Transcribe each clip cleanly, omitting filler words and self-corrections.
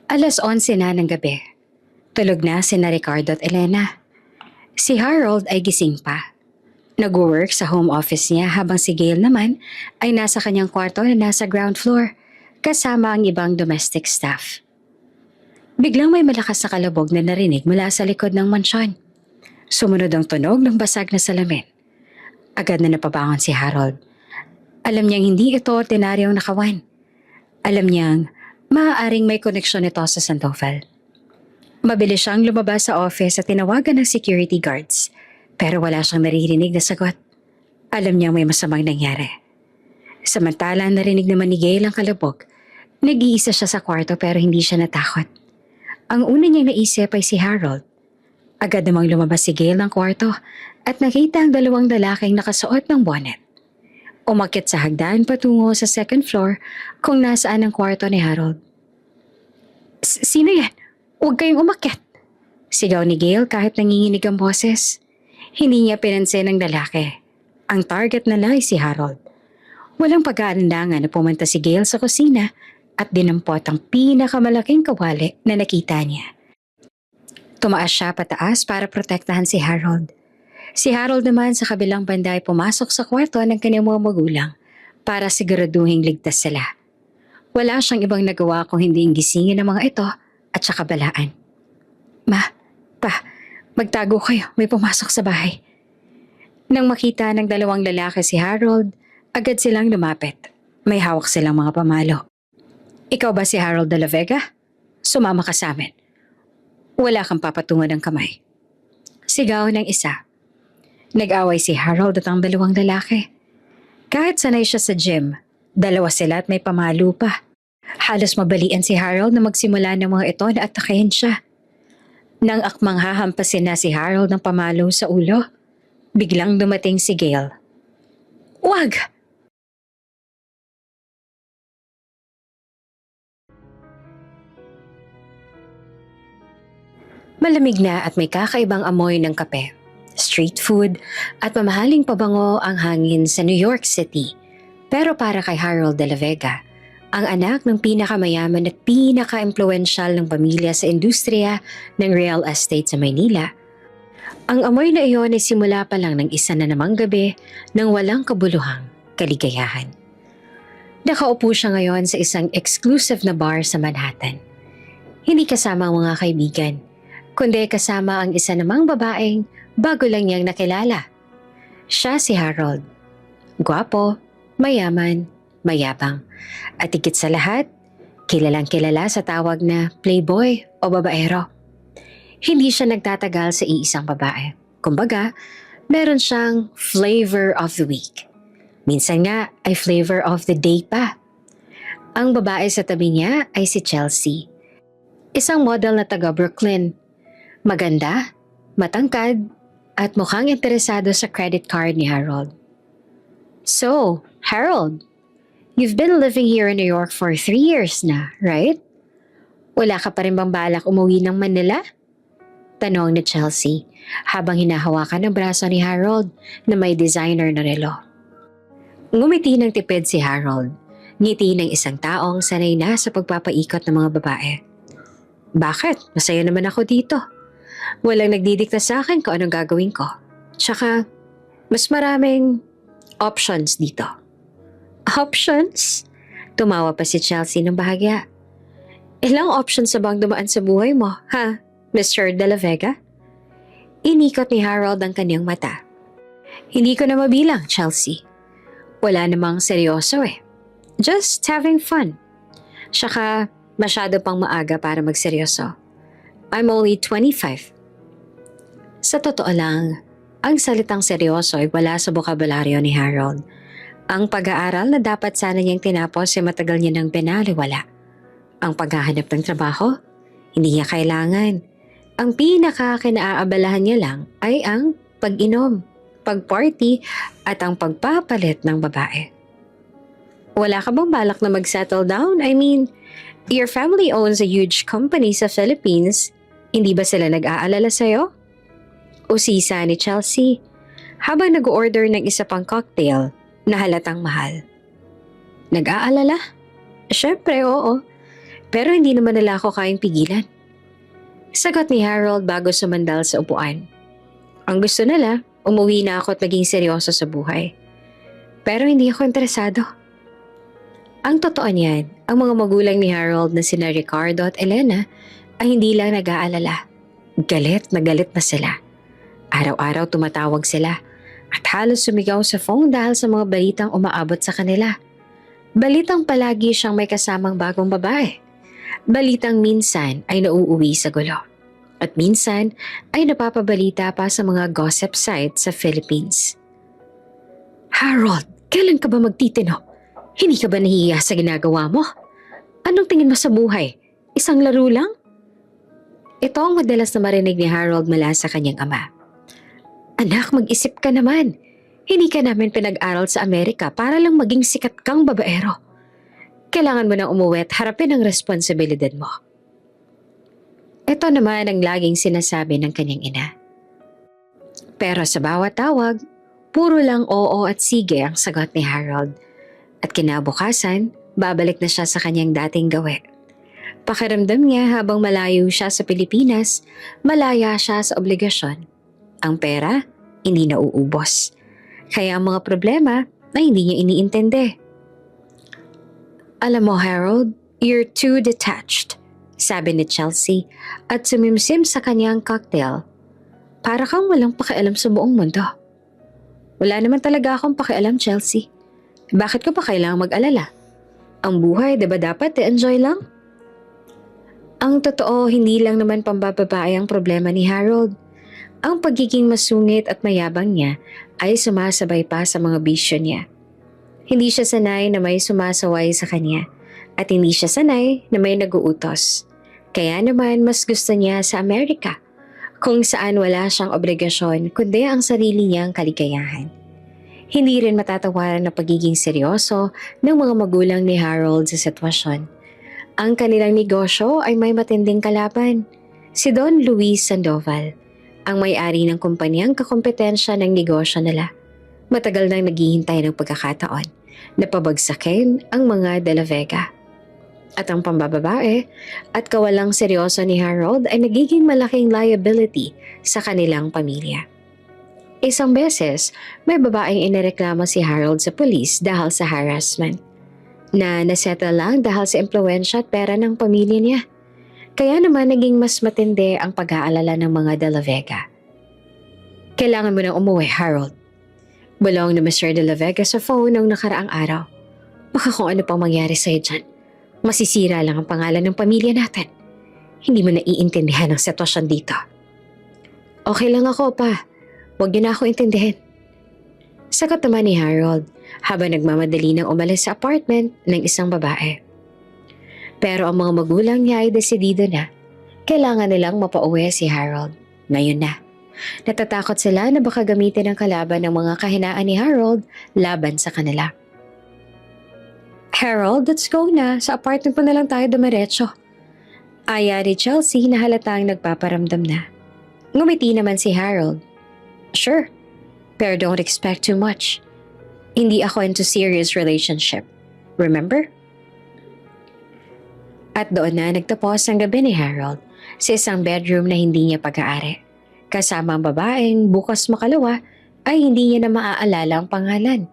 11:00 na ng gabi. Tulog na sina Ricardo at Elena. Si Harold ay gising pa. Nag-work sa home office niya habang si Gail naman ay nasa kanyang kwarto na nasa ground floor kasama ang ibang domestic staff. Biglang may malakas na kalabog na narinig mula sa likod ng mansyon. Sumunod ang tunog ng basag na salamin. Agad na napabangon si Harold. Alam niyang hindi ito ordinaryong nakawan. Alam niyang maaaring may koneksyon ito sa Sandoval. Mabilis siyang lumabas sa office at tinawagan ng security guards, pero wala siyang naririnig na sagot. Alam niyang may masamang nangyari. Samantala narinig naman ni Gail ang kalabog. Nag-iisa siya sa kwarto pero hindi siya natakot. Ang una niyang naisip ay si Harold. Agad namang lumabas si Gail ng kwarto at nakita ang dalawang lalaking nakasuot ng bonnet. Umakyat sa hagdan patungo sa second floor kung nasaan ang kwarto ni Harold. Sino yan? Huwag kayong umakyat. Sigaw ni Gail kahit nanginginig ang boses. Hindi niya pinansin ang lalaki. Ang target na ay si Harold. Walang pag-aalandangan na pumunta si Gail sa kusina at dinampot ang pinakamalaking kawali na nakita niya. Tumaas siya pataas para protektahan si Harold. Si Harold naman sa kabilang banda ay pumasok sa kwarto ng kanyang mga magulang para siguraduhing ligtas sila. Wala siyang ibang nagawa kung hindi gisingin ng mga ito at saka balaan. Pa, magtago kayo, may pumasok sa bahay. Nang makita ng dalawang lalaki si Harold, agad silang lumapit. May hawak silang mga pamalo. Ikaw ba si Harold de la Vega? Sumama ka sa amin. Wala kang papatungan ng kamay. Sigaw ng isa. Nag-away si Harold at ang dalawang lalaki. Kahit sanay siya sa gym, dalawa sila at may pamalo pa. Halos mabalian si Harold na magsimula ng mga ito na atakahin siya. Nang akmang hahampasin na si Harold ng pamalo sa ulo, biglang dumating si Gail. Wag! Malamig na at may kakaibang amoy ng kape, street food at mamahaling pabango ang hangin sa New York City. Pero para kay Harold de la Vega, ang anak ng pinakamayaman at pinaka-impluensyal ng pamilya sa industriya ng real estate sa Maynila, ang amoy na iyon ay simula pa lang ng isa na namang gabi ng walang kabuluhang kaligayahan. Nakaupo siya ngayon sa isang exclusive na bar sa Manhattan. Hindi kasama ang mga kaibigan, kundi kasama ang isa namang babaeng bago lang niyang nakilala. Siya si Harold. Gwapo, mayaman, mayabang, at higit sa lahat, kilalang kilala sa tawag na playboy o babaero. Hindi siya nagtatagal sa iisang babae. Kumbaga, meron siyang flavor of the week. Minsan nga ay flavor of the day pa. Ang babae sa tabi niya ay si Chelsea. Isang model na taga Brooklyn. Maganda, matangkad, at mukhang interesado sa credit card ni Harold. So, Harold, you've been living here in New York for 3 years na, right? Wala ka pa rin bang balak umuwi ng Manila? Tanong ni Chelsea habang hinahawakan ang braso ni Harold na may designer na relo. Ngumiti ng tipid si Harold, ngiti ng isang taong sanay na sa pagpapaikot ng mga babae. Bakit? Masaya naman ako dito. Walang nagdidikta sa akin kung anong gagawin ko. Tsaka, mas maraming options dito. Options? Tumawa pa si Chelsea ng bahagya. Ilang options na bang dumaan sa buhay mo, ha, Mr. De La Vega? Inikot ni Harold ang kanyang mata. Hindi ko na mabilang, Chelsea. Wala namang seryoso eh. Just having fun. Tsaka, masyado pang maaga para magseryoso. I'm only 25. Sa totoo lang, ang salitang seryoso ay wala sa bokabularyo ni Harold. Ang pag-aaral na dapat sana niyang tinapos ay matagal niya nang binaliwala. Ang paghahanap ng trabaho, hindi niya kailangan. Ang pinaka-kinaaabalahan niya lang ay ang pag-inom, pag-party at ang pagpapalit ng babae. Wala ka bang balak na mag-settle down? I mean, your family owns a huge company sa Philippines. Hindi ba sila nag-aalala sa'yo? Usisa ni Chelsea habang nag-order ng isa pang cocktail na halatang mahal. Nag-aalala? Syempre, oo. Pero hindi naman nila ako kayang pigilan. Sagot ni Harold bago sumandal sa upuan. Ang gusto nila, umuwi na ako at maging seryoso sa buhay. Pero hindi ako interesado. Ang totoo niyan, ang mga magulang ni Harold na sina Ricardo at Elena ay hindi lang nag-aalala. Galit na sila. Araw-araw tumatawag sila at halos sumigaw sa phone dahil sa mga balitang umaabot sa kanila. Balitang palagi siyang may kasamang bagong babae. Balitang minsan ay nauuwi sa gulo. At minsan ay napapabalita pa sa mga gossip sites sa Philippines. Harold, kailan ka ba magtitino? Hindi ka ba nahihiya sa ginagawa mo? Anong tingin mo sa buhay? Isang laro lang? Ito ang madalas na marinig ni Harold mula sa kanyang ama. Anak, mag-isip ka naman. Hindi ka namin pinag-aral sa Amerika para lang maging sikat kang babaero. Kailangan mo na umuwi at harapin ang responsibilidad mo. Ito naman ang laging sinasabi ng kanyang ina. Pero sa bawat tawag, puro lang oo at sige ang sagot ni Harold. At kinabukasan, babalik na siya sa kanyang dating gawi. Pakiramdam niya habang malayo siya sa Pilipinas, malaya siya sa obligasyon. Ang pera, hindi nauubos. Kaya ang mga problema ay hindi niya iniintindi. Alam mo Harold, you're too detached, sabi ni Chelsea at sumimsim sa kanyang cocktail. Para kang walang pakialam sa buong mundo. Wala naman talaga akong pakialam, Chelsea. Bakit ko pa kailangang mag-alala? Ang buhay, diba dapat i-enjoy lang? Ang totoo, hindi lang naman pambababae ang problema ni Harold. Ang pagiging masungit at mayabang niya ay sumasabay pa sa mga bisyo niya. Hindi siya sanay na may sumasaway sa kanya at hindi siya sanay na may nag-uutos. Kaya naman mas gusto niya sa Amerika, kung saan wala siyang obligasyon kundi ang sarili niyang kaligayahan. Hindi rin matatawaran na pagiging seryoso ng mga magulang ni Harold sa sitwasyon. Ang kanilang negosyo ay may matinding kalaban, si Don Luis Sandoval, ang may-ari ng kumpanyang kakompetensya ng negosyo nila. Matagal nang naghihintay ng pagkakataon na pabagsakin ang mga De La Vega. At ang pambababae at kawalang seryoso ni Harold ay nagiging malaking liability sa kanilang pamilya. Isang beses, may babaeng inireklamo si Harold sa pulis dahil sa harassment. Na nasettle lang dahil sa impluwensya at pera ng pamilya niya. Kaya naman naging mas matindi ang pag-aalala ng mga De La Vega. Kailangan mo nang umuwi, Harold. Bulong na Mr. De La Vega sa phone ng nakaraang araw. Baka kung ano pang mangyari sa'yo dyan. Masisira lang ang pangalan ng pamilya natin. Hindi mo naiintindihan ang sitwasyon dito. Okay lang ako, pa. Huwag niyo na ako intindihin. Sagot naman ni Harold habang nagmamadali ng umalis sa apartment ng isang babae. Pero ang mga magulang niya ay desidido na. Kailangan nilang mapauwi si Harold. Ngayon na. Natatakot sila na baka gamitin ang kalaban ng mga kahinaan ni Harold laban sa kanila. Harold, let's go na. Sa apartment mo na lang tayo dumiretso. Aya ni Chelsea na halatang nagpaparamdam na. Ngumiti naman si Harold. Sure, pero don't expect too much. Hindi ako into serious relationship. Remember? At doon na nagtapos ang gabi ni Harold sa isang bedroom na hindi niya pag-aari. Kasama ang babaeng bukas makalawa ay hindi niya na maaalala ang pangalan.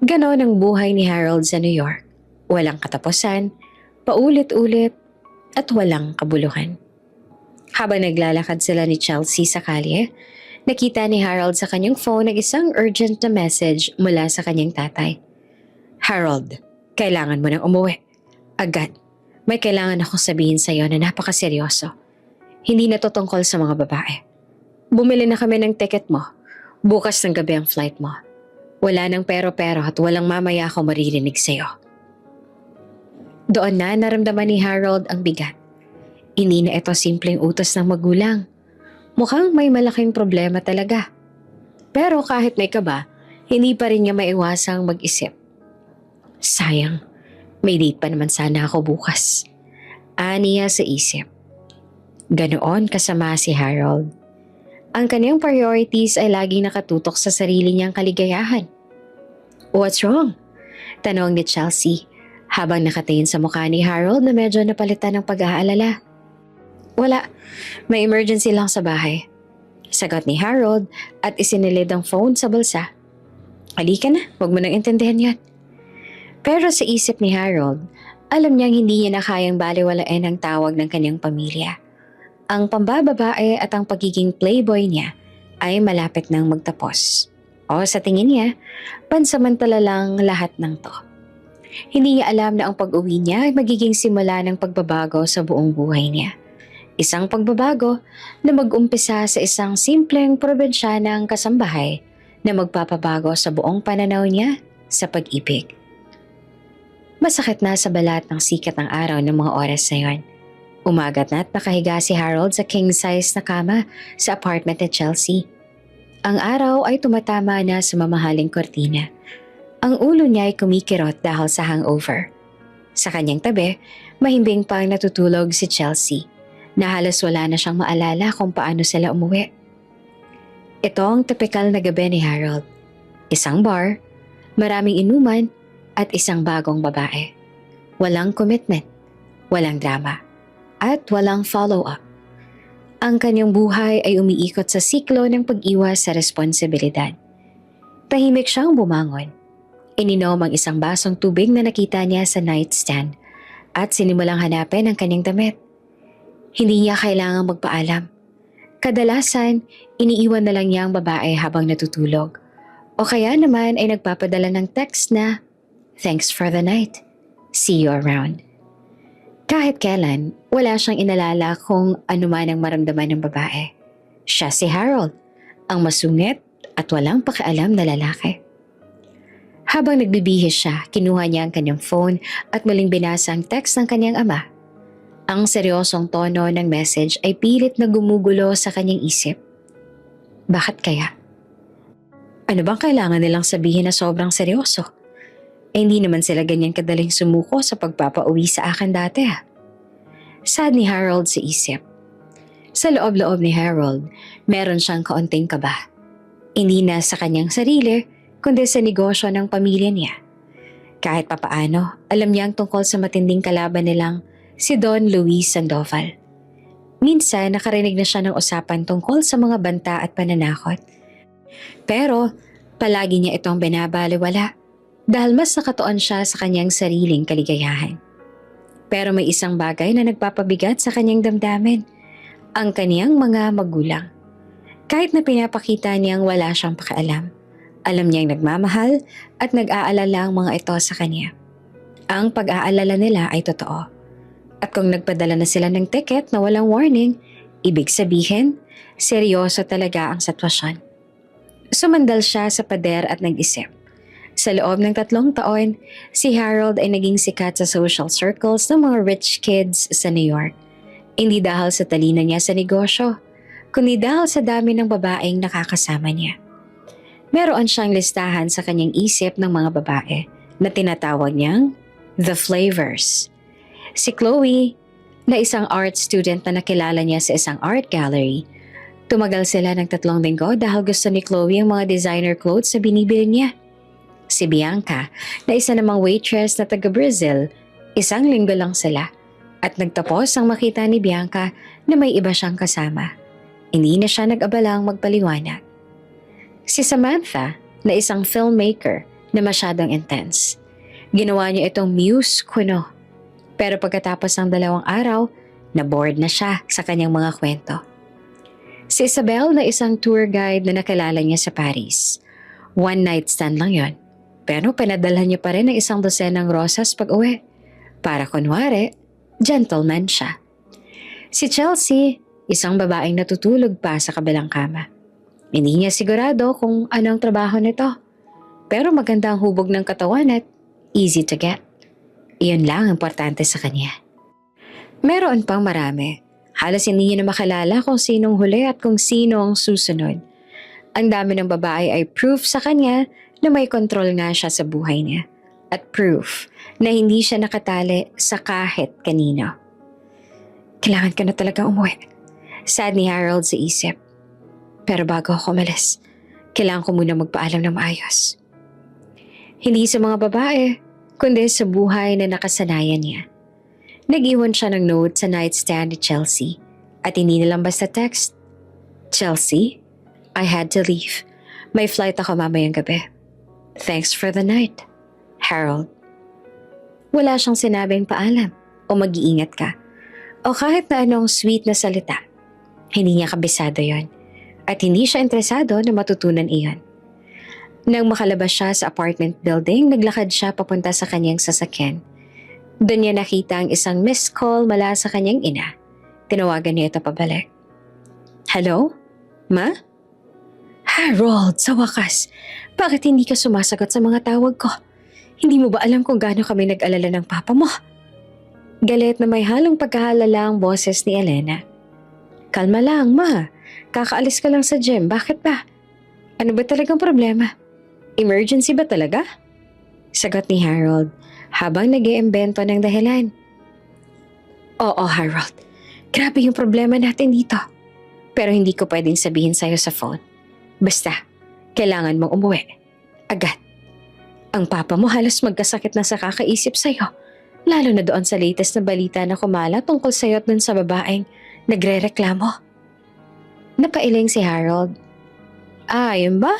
Ganon ang buhay ni Harold sa New York. Walang katapusan, paulit-ulit at walang kabuluhan. Habang naglalakad sila ni Chelsea sa kalye, nakita ni Harold sa kanyang phone ang isang urgent na message mula sa kanyang tatay. Harold, kailangan mo nang umuwi. Agad. May kailangan akong sabihin sa iyo na napakaseryoso. Hindi na to tungkol sa mga babae. Bumili na kami ng ticket mo. Bukas ng gabi ang flight mo. Wala nang pero-pero at walang mamaya ako maririnig sa iyo. Doon na naramdaman ni Harold ang bigat. Hindi na ito simpleng utos ng magulang. Mukhang may malaking problema talaga. Pero kahit may kaba, hindi pa rin niya maiwasang mag-isip. Sayang, may date pa naman sana ako bukas. Aniya sa isip. Ganoon kasama si Harold. Ang kanyang priorities ay laging nakatutok sa sarili niyang kaligayahan. What's wrong? Tanong ni Chelsea Habang nakatingin sa mukha ni Harold na medyo napalitan ng pag-aalala. Wala, may emergency lang sa bahay. Sagot ni Harold at isinilid ang phone sa bulsa. Halika na, huwag mo nang intindihan yan. Pero sa isip ni Harold, alam niyang hindi niya na kayang baliwalain ang tawag ng kanyang pamilya. Ang pambababae at ang pagiging playboy niya ay malapit nang magtapos. O sa tingin niya, pansamantala lang lahat ng to. Hindi niya alam na ang pag-uwi niya ay magiging simula ng pagbabago sa buong buhay niya. Isang pagbabago na mag-umpisa sa isang simpleng probinsyanang kasambahay na magpapabago sa buong pananaw niya sa pag-ibig. Masakit na sa balat ng sikat ng araw ng mga oras na yon. Umagat na at nakahiga si Harold sa king-size na kama sa apartment ni Chelsea. Ang araw ay tumatama na sa mamahaling kortina. Ang ulo niya ay kumikirot dahil sa hangover. Sa kanyang tabi, mahimbing pang natutulog si Chelsea na halos wala na siyang maalala kung paano sila umuwi. Ito ang tipikal na gabi ni Harold. Isang bar, maraming inuman at isang bagong babae. Walang commitment, walang drama, at walang follow-up. Ang kanyang buhay ay umiikot sa siklo ng pag-iwas sa responsibilidad. Tahimik siyang bumangon. Ininom ang isang basong tubig na nakita niya sa nightstand at sinimulang hanapin ang kanyang damit. Hindi niya kailangang magpaalam. Kadalasan, iniiwan na lang niya ang babae habang natutulog. O kaya naman ay nagpapadala ng text na, "Thanks for the night. See you around." Kahit kailan, wala siyang inalala kung ano man ang maramdaman ng babae. Siya si Harold, ang masungit at walang pakialam na lalaki. Habang nagbibihis siya, kinuha niya ang kanyang phone at muling binasa ang text ng kanyang ama. Ang seryosong tono ng message ay pilit na gumugulo sa kanyang isip. Bakit kaya? Ano bang kailangan nilang sabihin na sobrang seryoso? Hindi naman sila ganyan kadaling sumuko sa pagpapauwi sa akin dati ah. Sad ni Harold sa isip. Sa loob-loob ni Harold, meron siyang kaunting kaba. Hindi na sa kanyang sarili, kundi sa negosyo ng pamilya niya. Kahit papaano, alam niya ang tungkol sa matinding kalaban nilang si Don Luis Sandoval. Minsan nakarinig na siya ng usapan tungkol sa mga banta at pananakot. Pero palagi niya itong binabaliwala dahil mas nakatuon siya sa kanyang sariling kaligayahan. Pero may isang bagay na nagpapabigat sa kanyang damdamin, ang kaniyang mga magulang. Kahit na pinapakita niyang wala siyang pakialam, alam niyang nagmamahal at nag-aalala ang mga ito sa kanya. Ang pag-aalala nila ay totoo. At kung nagpadala na sila ng ticket na walang warning, ibig sabihin, seryoso talaga ang sitwasyon. Sumandal siya sa pader at nag-isip. Sa loob ng 3 taon, si Harold ay naging sikat sa social circles ng mga rich kids sa New York. Hindi dahil sa talino niya sa negosyo, kundi dahil sa dami ng babaeng nakakasama niya. Meron siyang listahan sa kanyang isip ng mga babae na tinatawag niyang The Flavors. Si Chloe, na isang art student na nakilala niya sa isang art gallery, tumagal sila ng 3 linggo dahil gusto ni Chloe ang mga designer clothes na binibili niya. Si Bianca, na isa namang waitress na taga-Brazil, 1 linggo lang sila at nagtapos ang makita ni Bianca na may iba siyang kasama. Hindi na siya nag-abalang magpaliwanag. Si Samantha, na isang filmmaker na masyadong intense. Ginawa niya itong muse kuno. Pero pagkatapos ng 2 araw, na-bored na siya sa kanyang mga kwento. Si Isabel, na isang tour guide na nakilala niya sa Paris. 1 night stand lang yon. Pero pinadalhan niya pa rin ng 1 dosenang rosas pag-uwi. Para kunwari, gentleman siya. Si Chelsea, isang babaeng natutulog pa sa kabilang kama. Hindi niya sigurado kung anong trabaho nito. Pero maganda ang hubog ng katawan at easy to get. Iyon lang ang importante sa kanya. Meron pang marami. Halos hindi niya na makilala kung sinong huli at kung sino ang susunod. Ang dami ng babae ay proof sa kanya na may kontrol nga siya sa buhay niya. At proof na hindi siya nakatali sa kahit kanino. Kailangan ko na talaga umuwi. Sad ni Harold sa isip. Pero bago ako umalis, kailangan ko muna magpaalam ng maayos. Hindi sa mga babae, kundi sa buhay na nakasanayan niya. Nag-iwan siya ng note sa nightstand ni Chelsea at hindi na lang basta text. Chelsea, I had to leave. May flight ako mamayang gabi. Thanks for the night. Harold. Wala siyang sinabing paalam o mag-iingat ka o kahit na anong sweet na salita. Hindi niya kabisado yon at hindi siya interesado na matutunan iyon. Nang makalabas siya sa apartment building, naglakad siya papunta sa kanyang sasakyan. Doon niya nakita ang isang missed call mula sa kanyang ina. Tinawagan niya ito pabalik. Hello? Ma? Harold, sa wakas. Bakit hindi ka sumasagot sa mga tawag ko? Hindi mo ba alam kung gaano kami nag-alala ng papa mo? Galit na may halong pagkahalala ang boses ni Elena. Kalma lang, ma. Kakaalis ka lang sa gym. Bakit ba? Ano ba talagang problema? Emergency ba talaga? Sagot ni Harold habang nag-iimbento ng dahilan. Oo, Harold. Grabe yung problema natin dito. Pero hindi ko pwedeng sabihin sa'yo sa phone. Basta, kailangan mong umuwi. Agad. Ang papa mo halos magkasakit na sa kakaisip sa'yo. Lalo na doon sa latest na balita na kumala tungkol sa'yo at dun sa babaeng nagre-reklamo. Napailing si Harold. Yun ba?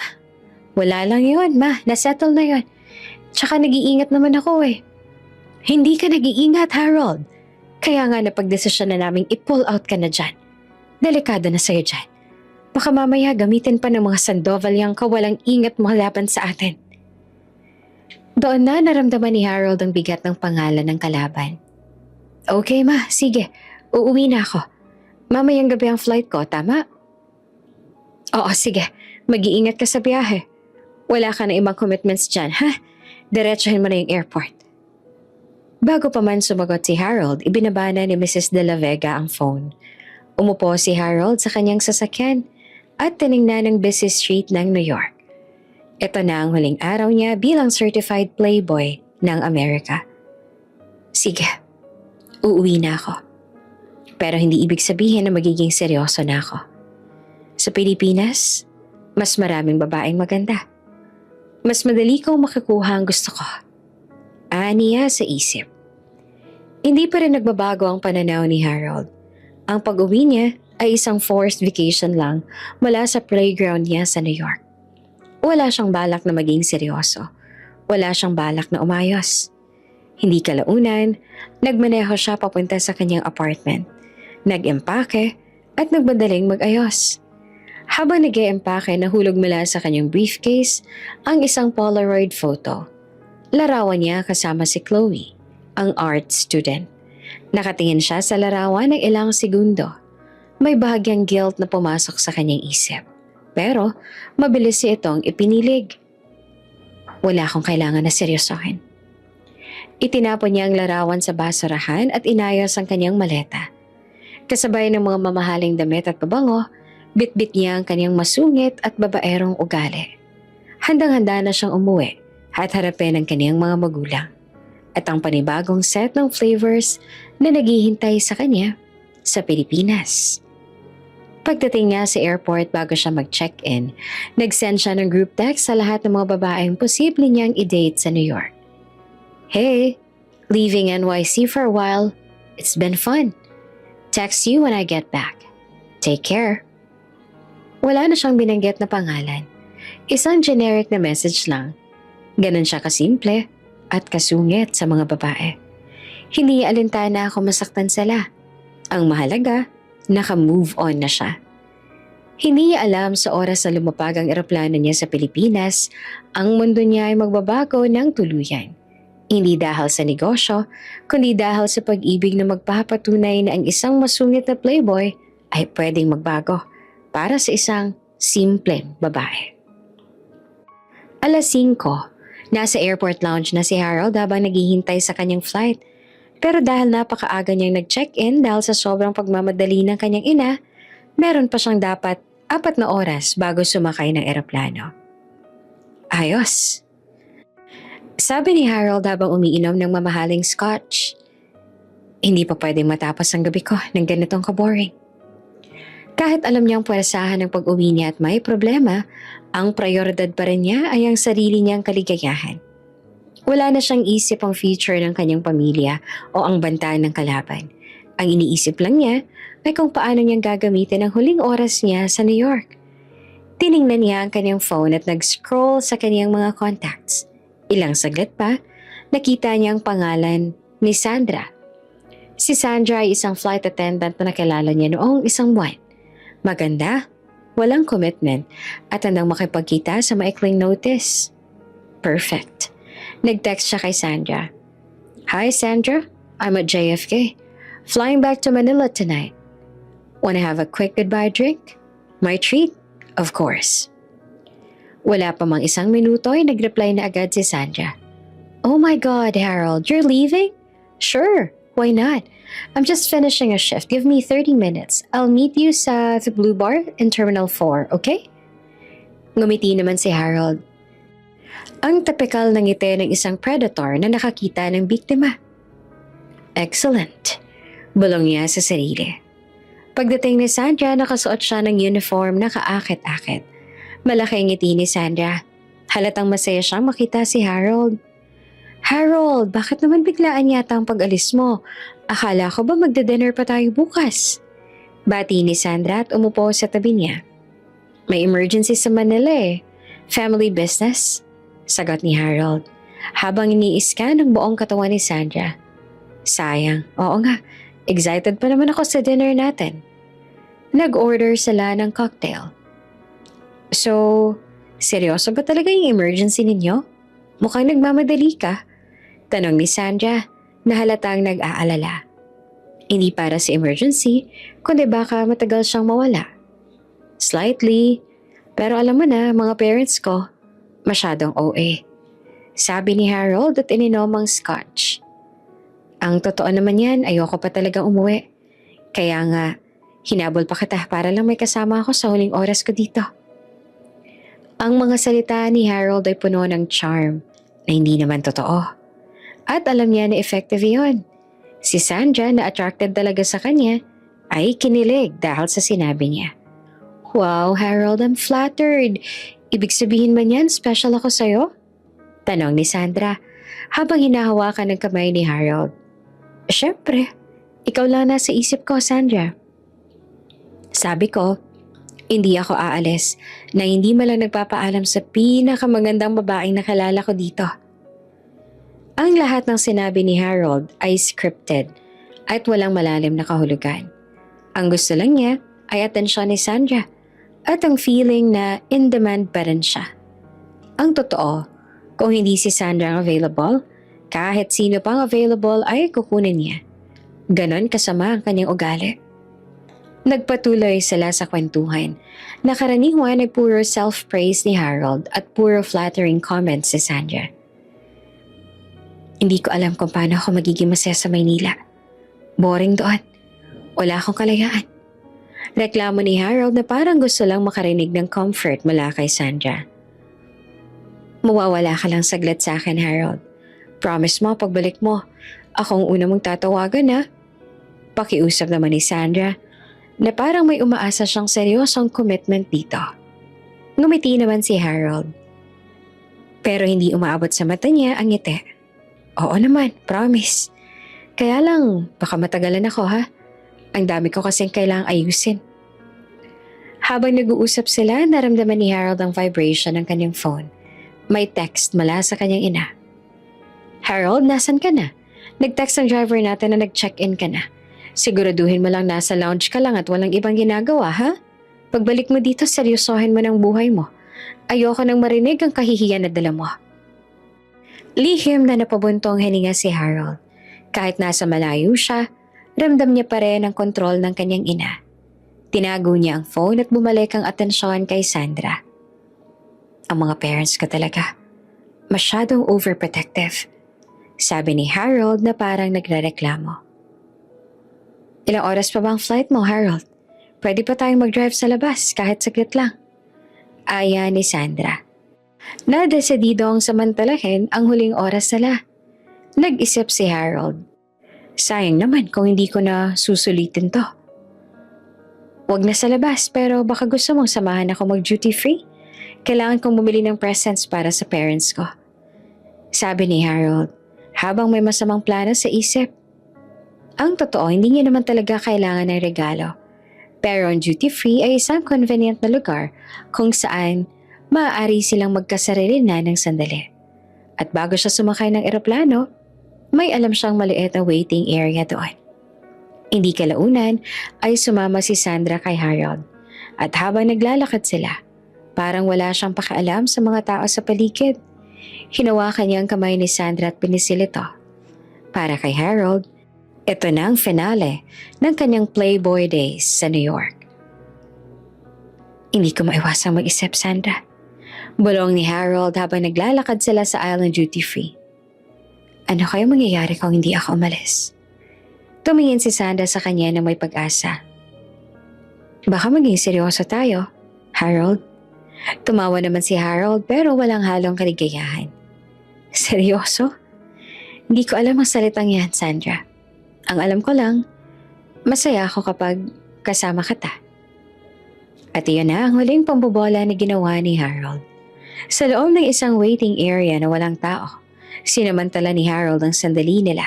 Wala lang yun, ma. Nasettle na yun. Tsaka nag-iingat naman ako eh. Hindi ka nag-iingat, Harold. Kaya nga napagdesisyon na naming i-pull out ka na dyan. Delikado na sa'yo dyan. Baka mamaya gamitin pa ng mga Sandoval yung kawalang ingat mo laban sa atin. Doon na naramdaman ni Harold ang bigat ng pangalan ng kalaban. Okay ma, sige. Uuwi na ako. Mamayang gabi ang flight ko, tama? Oo, sige. Mag-iingat ka sa biyahe. Wala ka na ibang commitments dyan, ha? Diretsahin mo na yung airport. Bago pa man sumagot si Harold, ibinabana ni Mrs. De La Vega ang phone. Umupo si Harold sa kanyang sasakyan at tiningnan ang busy street ng New York. Ito na ang huling araw niya bilang certified playboy ng Amerika. Sige, uuwi na ako. Pero hindi ibig sabihin na magiging seryoso na ako. Sa Pilipinas, mas maraming babaeng maganda. Mas madali kong makukuha ang gusto ko. Aniya sa isip. Hindi pa rin nagbabago ang pananaw ni Harold. Ang pag-uwi niya ay isang forced vacation lang mula sa playground niya sa New York. Wala siyang balak na maging seryoso. Wala siyang balak na umayos. Hindi kalaunan, nagmaneho siya papunta sa kanyang apartment. Nag-empake at nagbadaling mag-ayos. Habang nag-empake, nahulog mula sa kanyang briefcase ang isang Polaroid photo. Larawan niya kasama si Chloe, ang art student. Nakatingin siya sa larawan ng ilang segundo. May bahagyang guilt na pumasok sa kanyang isip. Pero mabilis itong ipinilig. Wala akong kailangan na seryosohin. Itinapon niya ang larawan sa basurahan at inayos ang kanyang maleta. Kasabay ng mga mamahaling damit at pabango, bitbit niya ang kanyang masungit at babaerong ugali. Handang-handa na siyang umuwi at harapin ang kanyang mga magulang. At ang panibagong set ng flavors na naghihintay sa kanya sa Pilipinas. Pagdating niya sa airport bago siya mag-check-in, nag-send siya ng group text sa lahat ng mga babaeng posible niyang i-date sa New York. Hey, leaving NYC for a while. It's been fun. Text you when I get back. Take care. Wala na siyang binanggit na pangalan. Isang generic na message lang. Ganon siya kasimple at kasungit sa mga babae. Hindi alintana kung masaktan sila. Ang mahalaga, naka-move on na siya. Hindi niya alam sa oras na lumapag ang eroplano niya sa Pilipinas, ang mundo niya ay magbabago ng tuluyan. Hindi dahil sa negosyo, kundi dahil sa pag-ibig na magpapatunay na ang isang masungit na playboy ay pwedeng magbago para sa isang simpleng babae. Alas 5, nasa airport lounge na si Harold habang naghihintay sa kanyang flight. Pero dahil napakaaga niyang nag-check-in dahil sa sobrang pagmamadali ng kanyang ina, meron pa siyang dapat 4 na oras bago sumakay ng eroplano. Ayos. Sabi ni Harold habang umiinom ng mamahaling scotch. Hindi pa pwedeng matapos ang gabi ko ng ganitong kaboring. Kahit alam niyang puwersahan ng pag-uwi niya at may problema, ang prioridad pa rin niya ay ang sarili niyang kaligayahan. Wala na siyang isip ang future ng kanyang pamilya o ang banta ng kalaban. Ang iniisip lang niya ay kung paano niyang gagamitin ang huling oras niya sa New York. Tiningnan niya ang kanyang phone at nag-scroll sa kanyang mga contacts. Ilang saglit pa, nakita niya ang pangalan ni Sandra. Si Sandra ay isang flight attendant na nakilala niya noong isang buwan. Maganda, walang commitment, at handang makipagkita sa maikling notice. Perfect. Nag-text siya kay Sandra. Hi Sandra, I'm at JFK. Flying back to Manila tonight. Wanna have a quick goodbye drink? My treat, of course. Wala pa mang isang minuto ay nag-reply na agad si Sandra. Oh my God, Harold, you're leaving? Sure, why not? I'm just finishing a shift. Give me 30 minutes. I'll meet you sa The Blue Bar in Terminal 4, okay? Ngumiti naman si Harold. Ang tipikal ng ngiti ng isang predator na nakakita ng biktima. Excellent. Bulong niya sa sarili. Pagdating ni Sandra, nakasuot siya ng uniform na kaakit-akit. Malaki ang ngiti ni Sandra. Halatang masaya siyang makita si Harold. Harold, bakit naman biglaan yata ang pag-alis mo? Akala ko ba magde-dinner pa tayo bukas? Bati ni Sandra at umupo sa tabi niya. May emergency sa Manila eh. Family business? Sagot ni Harold, habang iniiskan ang buong katawan ni Sandra. Sayang, oo nga, excited pa naman ako sa dinner natin. Nag-order sila ng cocktail. So, seryoso ba talaga yung emergency ninyo? Mukhang nagmamadali ka. Tanong ni Sandra na halatang nag-aalala. Hindi para sa emergency, kundi baka matagal siyang mawala. Slightly, pero alam mo na mga parents ko, masyadong OA. Sabi ni Harold at ininom ang scotch. Ang totoo naman yan, ayoko pa talaga umuwi. Kaya nga, hinabol pa kita para lang may kasama ako sa huling oras ko dito. Ang mga salita ni Harold ay puno ng charm na hindi naman totoo. At alam niya na effective yun. Si Sandra na attracted talaga sa kanya ay kinilig dahil sa sinabi niya. Wow, Harold, I'm flattered. Ibig sabihin ba niyan special ako sa'yo? Tanong ni Sandra habang hinahawakan ng kamay ni Harold. Siyempre, ikaw lang nasa isip ko, Sandra. Sabi ko, hindi ako aalis na hindi man lang nagpapaalam sa pinakamagandang babaeng nakilala ko dito. Ang lahat ng sinabi ni Harold ay scripted at walang malalim na kahulugan. Ang gusto lang niya ay atensyon ni Sandra at ang feeling na in demand pa rin siya. Ang totoo, kung hindi si Sandra ang available, kahit sino pang available ay kukunin niya. Ganon kasama ang kanyang ugali. Nagpatuloy sila sa kwentuhan na karaniwan ay puro self-praise ni Harold at puro flattering comments si Sandra. Hindi ko alam kung paano ako magiging masaya sa Maynila. Boring doon. Wala akong kalayaan. Reklamo ni Harold na parang gusto lang makarinig ng comfort mula kay Sandra. Mawawala ka lang saglit sa akin, Harold. Promise mo, pagbalik mo, ako ang una mong tatawagan ha. Pakiusap naman ni Sandra na parang may umaasa siyang seryosong commitment dito. Ngumiti naman si Harold. Pero hindi umaabot sa mata niya ang ngiti. Oo naman, promise. Kaya lang, baka matagalan ako ha. Ang dami ko kasing kailangang ayusin. Habang nag-uusap sila, naramdaman ni Harold ang vibration ng kanyang phone. May text mula sa kanyang ina. Harold, nasan ka na? Nag-text ang driver natin na nag-check-in ka na. Siguraduhin mo lang nasa lounge ka lang at walang ibang ginagawa ha? Pagbalik mo dito, seryosohin mo ng buhay mo. Ayoko nang marinig ang kahihiyan na dala mo. Lihim na napabuntong hininga si Harold. Kahit nasa malayo siya, ramdam niya pa rin ang kontrol ng kanyang ina. Tinago niya ang phone at bumalik ang atensyon kay Sandra. Ang mga parents ko talaga, masyadong overprotective. Sabi ni Harold na parang nagrereklamo. Ilang oras pa bang flight mo, Harold? Pwede pa tayong mag-drive sa labas kahit saglit lang. Aya ni Sandra. Nadesidido ang samantalahin ang huling oras nila. Nag-isip si Harold. Sayang naman kung hindi ko na susulitin to. Wag na sa labas pero baka gusto mong samahan ako mag-duty free. Kailangan kong bumili ng presents para sa parents ko. Sabi ni Harold, habang may masamang plano sa isip. Ang totoo, hindi niya naman talaga kailangan ng regalo. Pero ang duty-free ay isang convenient na lugar kung saan maaari silang magkasarili na ng sandali. At bago siya sumakay ng eroplano, may alam siyang maliit na waiting area doon. Hindi kalaunan ay sumama si Sandra kay Harold. At habang naglalakad sila, parang wala siyang pakialam sa mga tao sa paligid. Hinawakan niya ang kamay ni Sandra at pinisil ito. Para kay Harold, ito na ang finale ng kanyang Playboy days sa New York. Hindi ko maiwasang mag-isip, Sandra. Bulong ni Harold habang naglalakad sila sa aisle ng duty-free. Ano kaya mangyayari kung hindi ako umalis? Tumingin si Sandra sa kanya na may pag-asa. Baka maging seryoso tayo, Harold. Tumawa naman si Harold pero walang halong kaligayahan. Seryoso? Hindi ko alam ang salitang yan, Sandra. Ang alam ko lang, masaya ako kapag kasama kita. At iyon na ang huling pambobola na ginawa ni Harold. Sa loob ng isang waiting area na walang tao, sinamantala ni Harold ang sandali nila.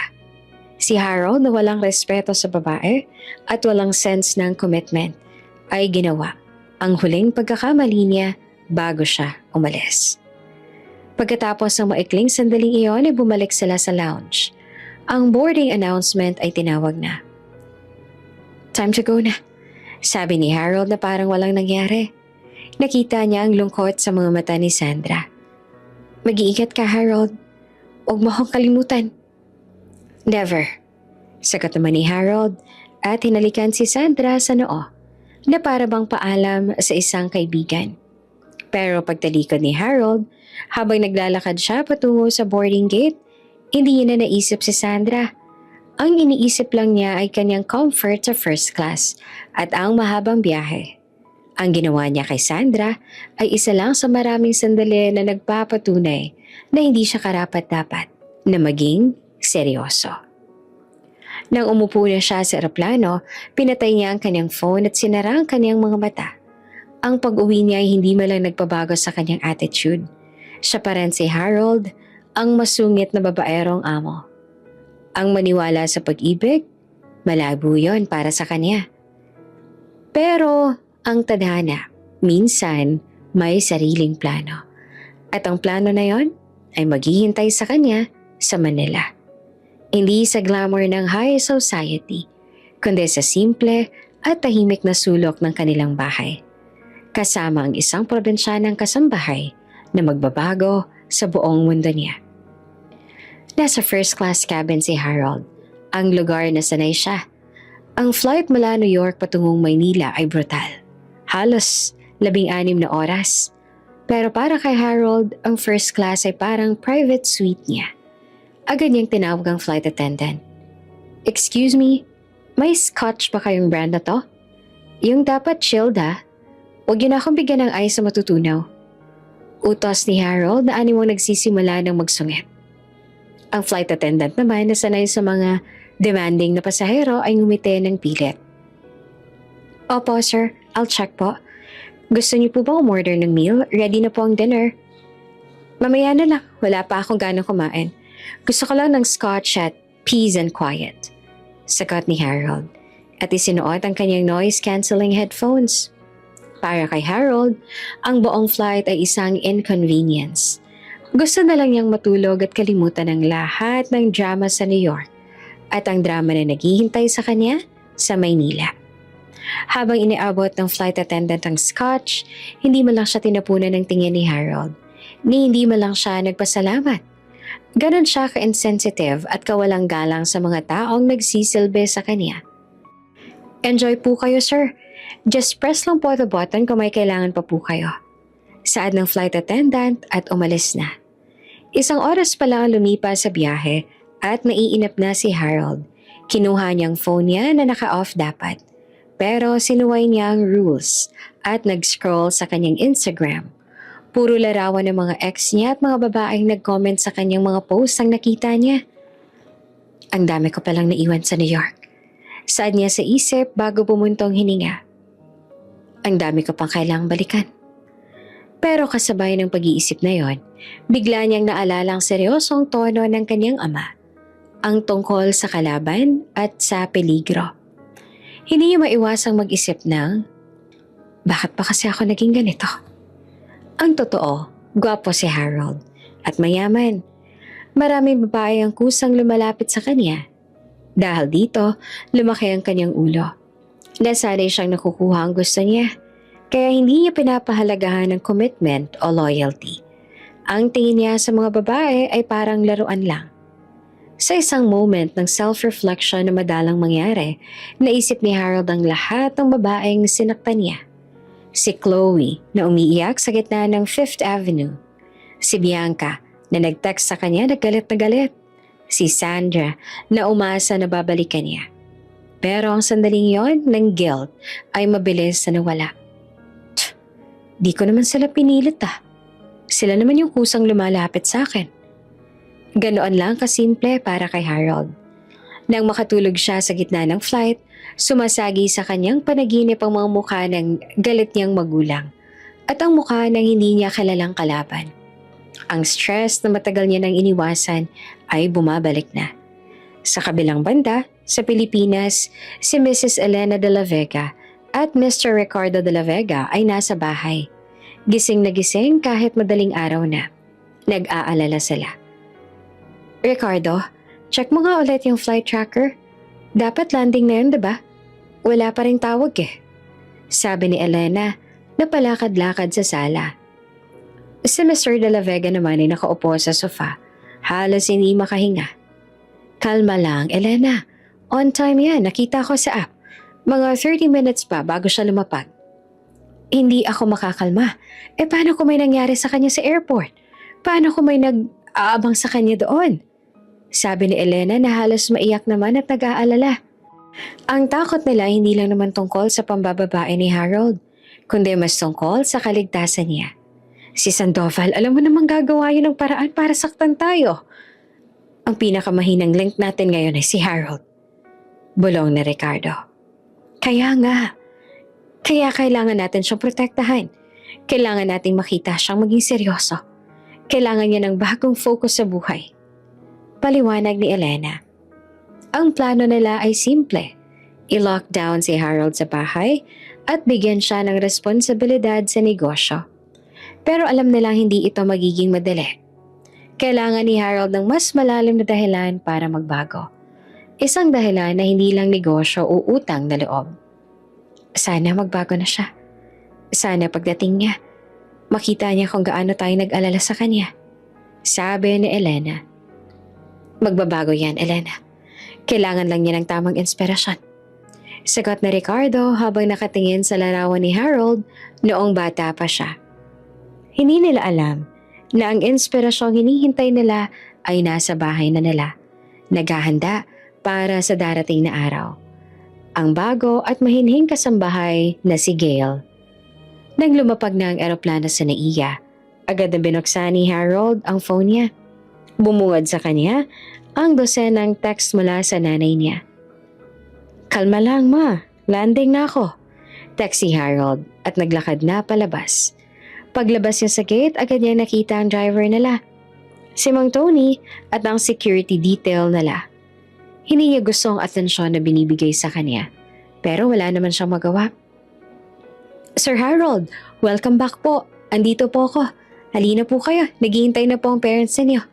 Si Harold na walang respeto sa babae at walang sense ng commitment ay ginawa ang huling pagkakamali niya bago siya umalis. Pagkatapos ng maikling sandaling iyon ay bumalik sila sa lounge. Ang boarding announcement ay tinawag na. Time to go na, sabi ni Harold na parang walang nangyari. Nakita niya ang lungkot sa mga mata ni Sandra. Mag-iingat ka, Harold. Huwag mo akong kalimutan. Never, sagot naman ni Harold at hinalikan si Sandra sa noo na para bang paalam sa isang kaibigan. Pero pagtalikod ni Harold, habang naglalakad siya patungo sa boarding gate, hindi niya na naisip si Sandra. Ang iniisip lang niya ay kanyang comfort sa first class at ang mahabang biyahe. Ang ginawa niya kay Sandra ay isa lang sa maraming sandali na nagpapatunay na hindi siya karapat-dapat na maging seryoso. Nang umupo na siya sa eroplano, pinatay niya ang kanyang phone at sinara ang kanyang mga mata. Ang pag-uwi niya ay hindi malang nagpabago sa kanyang attitude. Siya pa rin si Harold, ang masungit na babaerong amo. Ang maniwala sa pag-ibig, malabo yon para sa kanya. Pero ang tadhana, minsan may sariling plano. At ang plano na yon ay maghihintay sa kanya sa Manila. Hindi sa glamour ng high society, kundi sa simple at tahimik na sulok ng kanilang bahay. Kasama ang isang probinsyanang kasambahay na magbabago sa buong mundo niya. Nasa first class cabin si Harold, ang lugar na sanay siya. Ang flight mula New York patungong Maynila ay brutal. Halos 16 na oras. Pero para kay Harold, ang first class ay parang private suite niya. Agad niyang tinawag ang flight attendant. Excuse me, may scotch ba kayong brand na to? Yung dapat chilled ha? Huwag yun akong bigyan ng ice sa matutunaw. Utos ni Harold na animong nagsisimula ng magsungit. Ang flight attendant naman na sanay sa mga demanding na pasahero ay ngumiti ng pilit. Opo sir, I'll check po. Gusto niyo po ba umorder ng meal? Ready na po ang dinner. Mamaya na lang, wala pa akong ganang kumain. Gusto ko lang ng scotch at peace and quiet. Sagot ni Harold at isinuot ang kanyang noise-cancelling headphones. Para kay Harold, ang buong flight ay isang inconvenience. Gusto na lang niyang matulog at kalimutan ang lahat ng drama sa New York at ang drama na naghihintay sa kanya sa Maynila. Habang iniabot ng flight attendant ang scotch, hindi man lang siya tinapunan ng tingin ni Harold, ni hindi man lang siya nagpasalamat. Ganon siya ka-insensitive at kawalang galang sa mga taong nagsisilbi sa kanya. Enjoy po kayo, sir. Just press lang po the button kung may kailangan pa po kayo. Saad ng flight attendant at umalis na. Isang oras pa lang lumipas sa biyahe at naiinip na si Harold. Kinuha niyang phone niya na naka-off dapat. Pero sinuway niya ang rules at nag-scroll sa kanyang Instagram. Puro larawan ng mga ex niya at mga babaeng nag-comment sa kanyang mga posts ang nakita niya. Ang dami ko palang naiwan sa New York. Saad niya sa isip bago bumuntong hininga. Ang dami ko pang kailangang balikan. Pero kasabay ng pag-iisip na yon, bigla niyang naalala ang seryosong tono ng kanyang ama, ang tungkol sa kalaban at sa peligro. Hindi niya maiwasang mag-isip ng, bakit pa kasi ako naging ganito? Ang totoo, gwapo si Harold at mayaman. Maraming babae ang kusang lumalapit sa kanya. Dahil dito, lumaki ang kanyang ulo. Nasanay siyang nakukuha ang gusto niya, kaya hindi niya pinapahalagahan ng commitment o loyalty. Ang tingin niya sa mga babae ay parang laruan lang. Sa isang moment ng self-reflection na madalang mangyari, naisip ni Harold ang lahat ng babaeng sinaktan niya. Si Chloe na umiiyak sa gitna ng Fifth Avenue. Si Bianca na nag-text sa kanya na galit na galit. Si Sandra na umasa na babalikan niya. Pero ang sandaling yon ng guilt ay mabilis na nawala. Di ko naman sila pinilit Sila naman yung kusang lumalapit sa akin. Ganoon lang kasimple para kay Harold. Nang makatulog siya sa gitna ng flight, sumasagi sa kanyang panaginip ang mga mukha ng galit niyang magulang at ang mukha ng hindi niya kilalang kalaban. Ang stress na matagal niya nang iniwasan ay bumabalik na. Sa kabilang banda, sa Pilipinas, si Mrs. Elena de la Vega at Mr. Ricardo de la Vega ay nasa bahay. Gising na gising kahit madaling araw na. Nag-aalala sila. Ricardo, check mo nga ulit yung flight tracker. Dapat landing na yun, diba? Wala pa ring tawag Sabi ni Elena na palakad-lakad sa sala. Si Mr. de la Vega naman ay nakaupo sa sofa. Halos hindi makahinga. Kalma lang, Elena. On time yan, nakita ko sa app. Mga 30 minutes pa bago siya lumapag. Hindi ako makakalma. Paano kung may nangyari sa kanya sa airport? Paano kung may nag-aabang sa kanya doon? Sabi ni Elena na halos maiyak naman at nag-aalala. Ang takot nila hindi lang naman tungkol sa pambababae ni Harold, kundi mas tungkol sa kaligtasan niya. Si Sandoval, alam mo namang gagawa yun ng paraan para saktan tayo. Ang pinakamahinang link natin ngayon ay si Harold. Bulong ni Ricardo. Kaya nga. Kaya kailangan natin siyang protektahan. Kailangan nating makita siyang maging seryoso. Kailangan niya ng bagong focus sa buhay. Paliwanag ni Elena. Ang plano nila ay simple. I-lockdown si Harold sa bahay at bigyan siya ng responsibilidad sa negosyo. Pero alam nilang hindi ito magiging madali. Kailangan ni Harold ng mas malalim na dahilan para magbago. Isang dahilan na hindi lang negosyo o utang na loob. Sana magbago na siya. Sana pagdating niya, makita niya kung gaano tayo nag-alala sa kanya. Sabi ni Elena. Magbabago yan, Elena. Kailangan lang niya ng tamang inspirasyon. Sagot na Ricardo habang nakatingin sa larawan ni Harold noong bata pa siya. Hindi nila alam na ang inspirasyong hinihintay nila ay nasa bahay na nila, naghahanda para sa darating na araw. Ang bago at mahinhing kasambahay na si Gail. Nang lumapag na ang eroplano sa Naiya, agad na binuksan ni Harold ang phone niya. Bumungad sa kanya ang dosenang text mula sa nanay niya. Kalma lang ma, landing na ako. Text si Harold at naglakad na palabas. Paglabas niya sa gate, agad niya nakita ang driver nila. Si Mang Tony at ang security detail nila. Hindi niya gusto ang atensyon na binibigay sa kanya, pero wala naman siyang magawa. Sir Harold, welcome back po. Andito po ako. Halina po kayo, naghihintay na po ang parents niyo.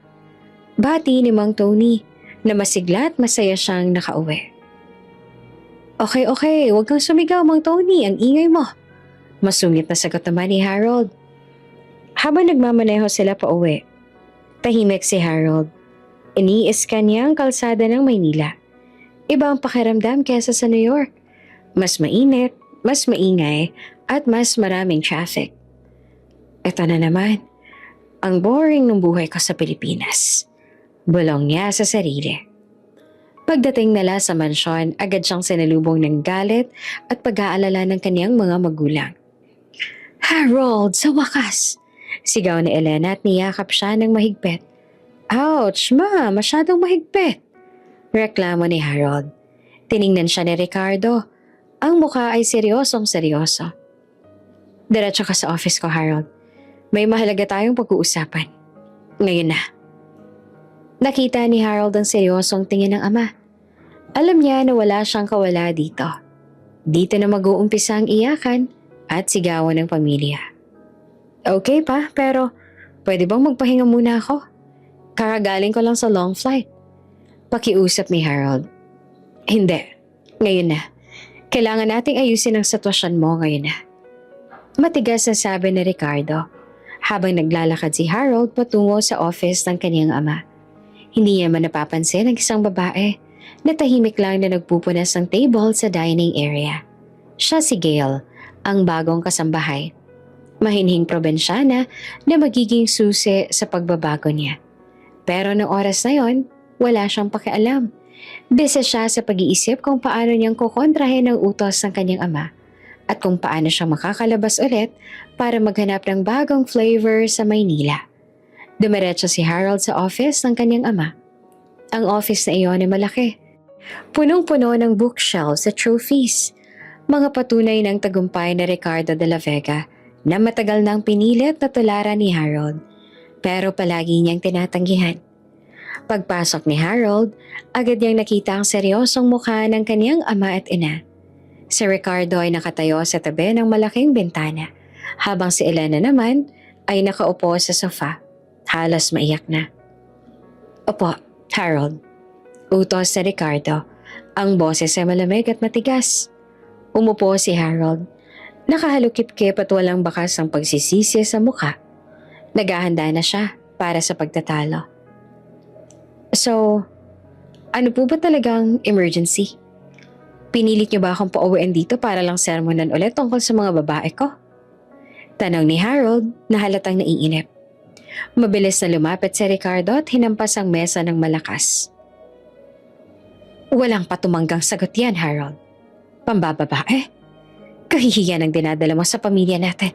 Bati ni Mang Tony na masigla at masaya siyang nakauwi. Okay, huwag kang sumigaw Mang Tony, ang ingay mo. Masungit na sagot naman ni Harold. Habang nagmamaneho sila pa uwi, tahimik si Harold. Ini-scan niya ang kalsada ng Maynila. Iba ang pakiramdam kesa sa New York. Mas mainit, mas maingay, at mas maraming traffic. Ito na naman, ang boring ng buhay ko sa Pilipinas. Bulong niya sa sarili. Pagdating nila sa mansyon, agad siyang sinalubong ng galit at pag-aalala ng kaniyang mga magulang. Harold, sa wakas! Sigaw ni Elena at niyakap siya ng mahigpit. Ouch, ma! Masyadong mahigpit! Reklamo ni Harold. Tiningnan siya ni Ricardo. Ang mukha ay seryosong seryoso. Diretso ka sa office ko, Harold. May mahalaga tayong pag-uusapan. Ngayon na. Nakita ni Harold ang seryosong tingin ng ama. Alam niya na wala siyang kawala dito. Dito na mag-uumpisa ang iyakan at sigawan ng pamilya. Okay pa, pero pwede bang magpahinga muna ako? Karagaling ko lang sa long flight. Pakiusap ni Harold. Hindi. Ngayon na. Kailangan nating ayusin ang sitwasyon mo ngayon na. Matigas na sabi ni Ricardo habang naglalakad si Harold patungo sa office ng kaniyang ama. Hindi niya man napapansin ang isang babae na tahimik lang na nagpupunas ng table sa dining area. Siya si Gail, ang bagong kasambahay. Mahinhing probinsyana na magiging susi sa pagbabago niya. Pero noong oras na yon, wala siyang pakialam. Bisa siya sa pag-iisip kung paano niyang kukontrahin ang utos ng kanyang ama at kung paano siya makakalabas ulit para maghanap ng bagong flavor sa Maynila. Dumiretso si Harold sa office ng kanyang ama. Ang office na iyon ay malaki. Punong-puno ng bookshelves at trophies. Mga patunay ng tagumpay ni Ricardo de la Vega na matagal nang pinilit na tularan ni Harold, pero palagi niyang tinatanggihan. Pagpasok ni Harold, agad niyang nakita ang seryosong mukha ng kaniyang ama at ina. Si Ricardo ay nakatayo sa tabi ng malaking bintana, habang si Elena naman ay nakaupo sa sofa, halos maiyak na. Opo, Harold. Utos ni Ricardo, ang boses ay malamig at matigas. Umupo si Harold. Nakahalukip-kip at walang bakas ang pagsisisi sa mukha. Naghahanda na siya para sa pagtatalo. So, ano po ba talagang emergency? Pinilit niyo ba akong pauwiin dito para lang sermonan ulit tungkol sa mga babae ko? Tanong ni Harold na halatang naiinip. Mabilis na lumapit si Ricardo at hinampas ang mesa ng malakas. Walang patumanggang sagot yan, Harold. Pambababae? Kahihiyan ang dinadala mo sa pamilya natin.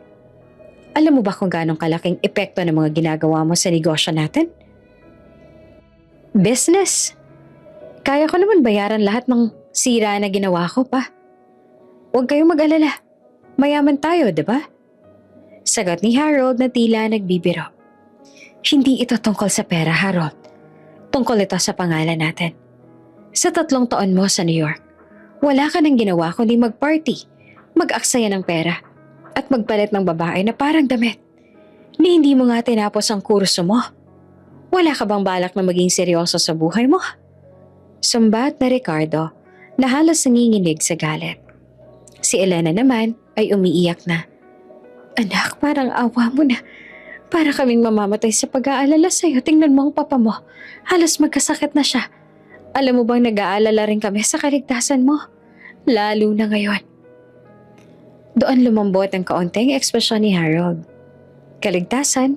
Alam mo ba kung ganong kalaking epekto ng mga ginagawa mo sa negosyo natin? Business. Kaya ko naman bayaran lahat ng sira na ginawa ko pa. Huwag kayong mag-alala. Mayaman tayo, diba? Sagot ni Harold na tila nagbibiro. Hindi ito tungkol sa pera, Harold. Tungkol ito sa pangalan natin. Sa 3 taon mo sa New York, wala ka nang ginawa kundi mag-party, mag-aksaya ng pera, at magpalit ng babae na parang damit. Ni hindi mo nga tinapos ang kurso mo. Wala ka bang balak na maging seryoso sa buhay mo? Sumbat na Ricardo na halos nanginginig sa galit. Si Elena naman ay umiiyak na. Anak, parang awa mo na. Para kaming mamamatay sa pag-aalala sa'yo. Tingnan mo ang papa mo. Halos magkasakit na siya. Alam mo bang nag-aalala rin kami sa kaligtasan mo? Lalo na ngayon. Doon lumambot ang kaunting ekspresyon ni Harold. Kaligtasan?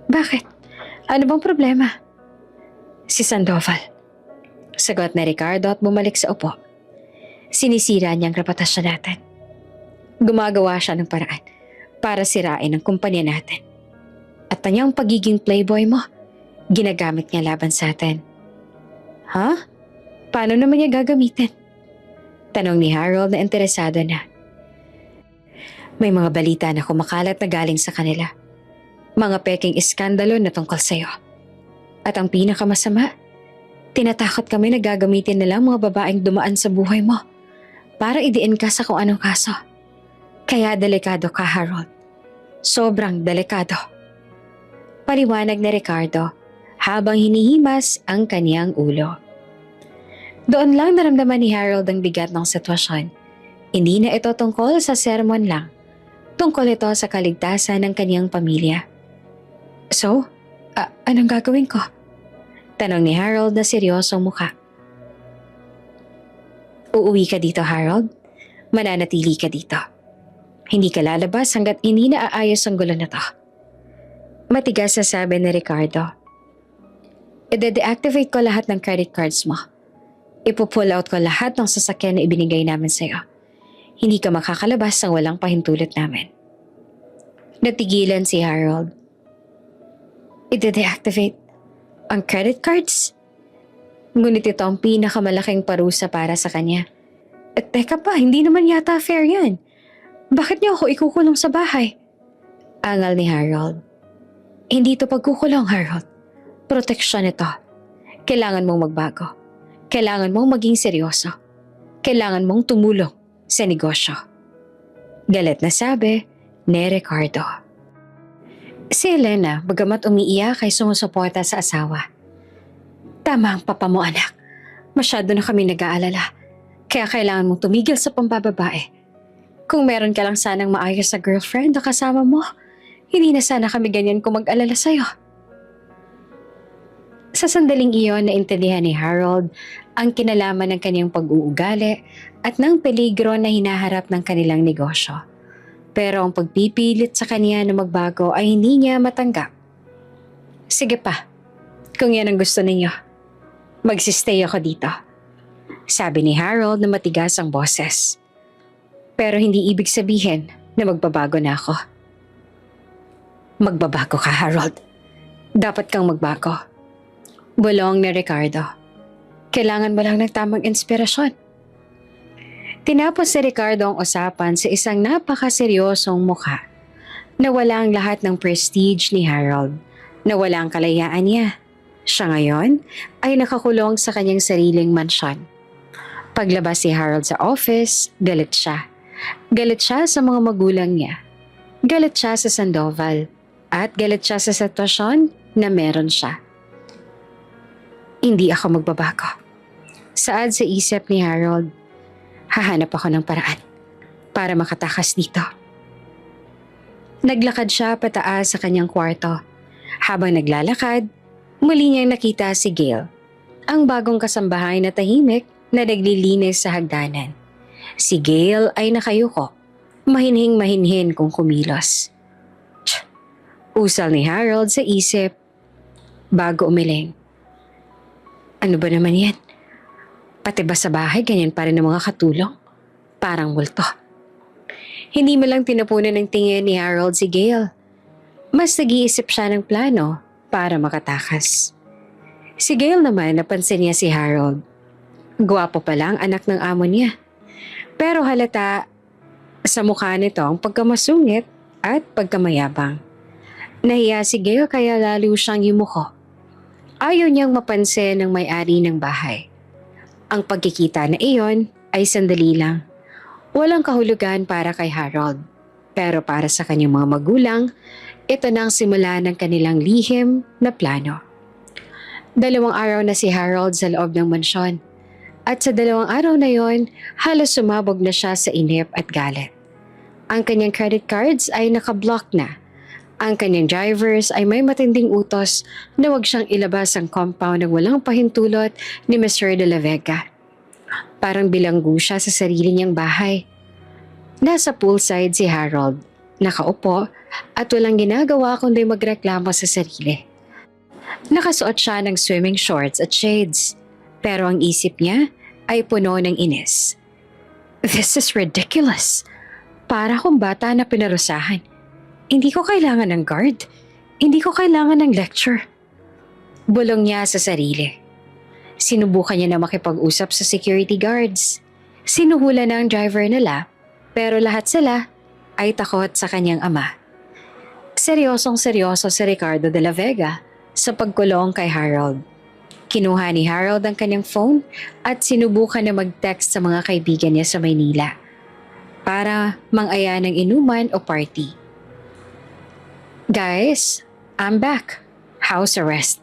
Bakit? Ano bang problema? Si Sandoval. Sagot na Ricardo at bumalik sa upo. Sinisira niya ang reputasyon natin. Gumagawa siya ng paraan para sirain ang kumpanya natin. At kanyang pagiging playboy mo, ginagamit niya laban sa atin. Ha? Paano naman niya gagamitin? Tanong ni Harold na interesado na. May mga balita na kumakalat na galing sa kanila. Mga peking iskandalo na tungkol sa'yo. At ang pinakamasama, tinatakot kami na gagamitin nila mga babaeng dumaan sa buhay mo para idiin ka sa kung anong kaso. Kaya delikado ka, Harold. Sobrang delikado. Paliwanag ni Ricardo habang hinihimas ang kaniyang ulo. Doon lang naramdaman ni Harold ang bigat ng sitwasyon. Hindi na ito tungkol sa sermon lang. Tungkol ito sa kaligtasan ng kaniyang pamilya. So, anong gagawin ko? Tanong ni Harold na seryosong mukha. Uuwi ka dito, Harold. Mananatili ka dito. Hindi ka lalabas hanggat hindi na aayos ang gulo na to. Matigas na sabi ni Ricardo. I-deactivate ko lahat ng credit cards mo. Ipo-pull out ko lahat ng sasakyan na ibinigay namin sa'yo. Hindi ka makakalabas ng walang pahintulot namin. Natigilan si Harold. I-deactivate ang credit cards? Ngunit ito ang pinakamalaking parusa para sa kanya. At teka pa, hindi naman yata fair yan. Bakit niyo ako ikukulong sa bahay? Angal ni Harold. Hindi ito pagkukulong, Harold. Proteksyon ito. Kailangan mong magbago. Kailangan mong maging seryoso. Kailangan mong tumulong sa negosyo. Galit na sabi ni Ricardo. Si Elena, bagamat umiiyak ay sumusuporta sa asawa. Tama ang papa mo, anak. Masyado na kami nag-aalala. Kaya kailangan mong tumigil sa pambababae. Kung meron ka lang sanang maayos sa girlfriend na kasama mo, hindi na sana kami ganyan kung mag-alala sa'yo. Sa sandaling iyon, naintindihan ni Harold ang kinalaman ng kanyang pag-uugali at ng peligro na hinaharap ng kanilang negosyo. Pero ang pagpipilit sa kanya na magbago ay hindi niya matanggap. Sige pa, kung yan ang gusto ninyo, magsistay ako dito. Sabi ni Harold na matigas ang boses. Pero hindi ibig sabihin na magbabago na ako. Magbabago ka, Harold. Dapat kang magbago. Bulong ni Ricardo. Kailangan mo lang ng tamang inspirasyon. Tinapos si Ricardo ang usapan sa isang napakaseryosong mukha. Nawala ang lahat ng prestige ni Harold. Nawala ang kalayaan niya. Siya ngayon ay nakakulong sa kanyang sariling mansyon. Paglabas si Harold sa office, galit siya. Galit siya sa mga magulang niya. Galit siya sa Sandoval. At galit siya sa sitwasyon na meron siya. Hindi ako magbabago. Saad sa isip ni Harold, hahanap ako ng paraan para makatakas dito. Naglakad siya pataas sa kanyang kwarto. Habang naglalakad, muli niyang nakita si Gail, ang bagong kasambahay na tahimik na naglilinis sa hagdanan. Si Gail ay nakayuko, mahinhing-mahinhin kung kumilos. Usal ni Harold sa isip bago umiling. Ano ba naman yan? Pati ba sa bahay ganyan pa rin ang mga katulong? Parang multo. Hindi mo lang tinapunan ng tingin ni Harold si Gail. Mas nag-iisip siya ng plano para makatakas. Si Gail naman napansin niya si Harold. Gwapo pa lang anak ng amo niya. Pero halata sa mukha nito ang pagkamasungit at pagkamayabang. Nahiya si Gail kaya lalo siyang yumuko. Ayaw niyang mapansin ng may-ari ng bahay. Ang pagkikita na iyon ay sandali lang. Walang kahulugan para kay Harold. Pero para sa kanyang mga magulang, ito na ang simula ng kanilang lihim na plano. 2 araw na si Harold sa loob ng mansyon. At sa 2 araw na yon, halos sumabog na siya sa inip at galit. Ang kanyang credit cards ay nakablock na. Ang kanyang drivers ay may matinding utos na huwag siyang ilabas ang compound ng walang pahintulot ni Mr. De La Vega. Parang bilanggo siya sa sarili niyang bahay. Nasa poolside si Harold, nakaupo at walang ginagawa kundi magreklamo sa sarili. Nakasuot siya ng swimming shorts at shades, pero ang isip niya ay puno ng inis. This is ridiculous. Para akong bata na pinarusahan. Hindi ko kailangan ng guard. Hindi ko kailangan ng lecture. Bulong niya sa sarili. Sinubukan niya na makipag-usap sa security guards. Sinuhula na ang driver nila, pero lahat sila ay takot sa kanyang ama. Seryosong-seryoso si Ricardo de la Vega sa pagkulong kay Harold. Kinuha ni Harold ang kanyang phone at sinubukan na mag-text sa mga kaibigan niya sa Maynila para mang-aya ng inuman o party. Guys, I'm back. House arrest.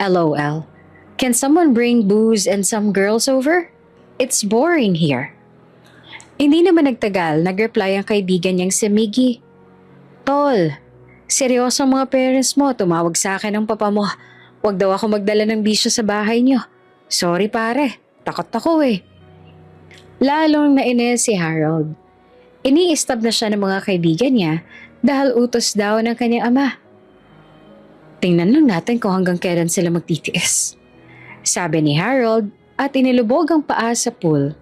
LOL. Can someone bring booze and some girls over? It's boring here. Hindi naman nagtagal, nag-reply ang kaibigan niyang si Miggy. Tol, seryoso ang mga parents mo, tumawag sa akin ang papa mo. Huwag daw ako magdala ng bisyo sa bahay niyo. Sorry pare, takot ako eh. Lalong nainis si Harold. Ini-stab na siya ng mga kaibigan niya dahil utos daw ng kanyang ama. Tingnan lang natin kung hanggang kailan sila magtitiis. Sabi ni Harold at inilubog ang paa sa pool.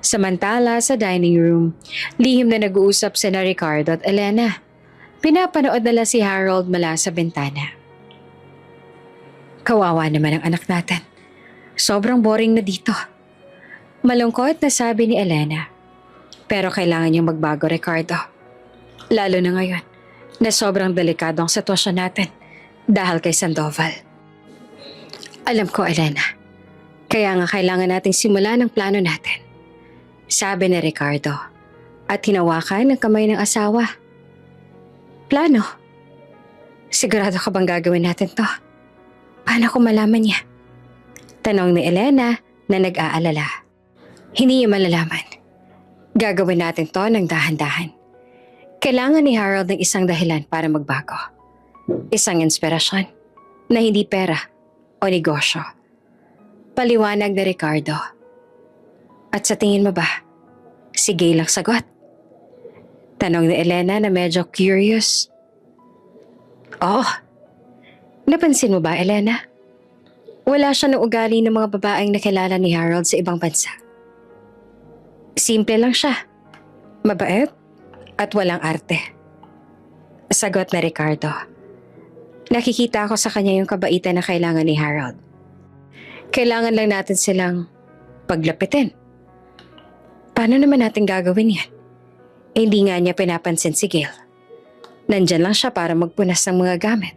Samantala sa dining room, lihim na nag-uusap sina Ricardo at Elena. Pinapanood nila si Harold mula sa bintana. Kawawa naman ang anak natin. Sobrang boring na dito. Malungkot na sabi ni Elena. Pero kailangan niyang magbago, Ricardo. Lalo na ngayon, na sobrang delikado ang sitwasyon natin dahil kay Sandoval. Alam ko, Elena. Kaya nga kailangan nating simulan ang plano natin. Sabi ni Ricardo at hinawakan ng kamay ng asawa. Plano? Sigurado ka bang gagawin natin to? Paano ko malaman niya? Tanong ni Elena na nag-aalala. Hindi niya malalaman. Gagawin natin to ng dahan-dahan. Kailangan ni Harold ng isang dahilan para magbago. Isang inspirasyon na hindi pera o negosyo. Paliwanag ni Ricardo. At sa tingin mo ba, si Gail ang sagot? Tanong ni Elena na medyo curious. Oo. Napansin mo ba, Elena? Wala siya ng ugali ng mga babaeng nakilala ni Harold sa ibang bansa. Simple lang siya. Mabait at walang arte. Sagot na Ricardo. Nakikita ko sa kanya yung kabaitan na kailangan ni Harold. Kailangan lang natin silang paglapitin. Paano naman natin gagawin yan? Hindi nga niya pinapansin si Gail. Nandyan lang siya para magpunas ng mga gamit.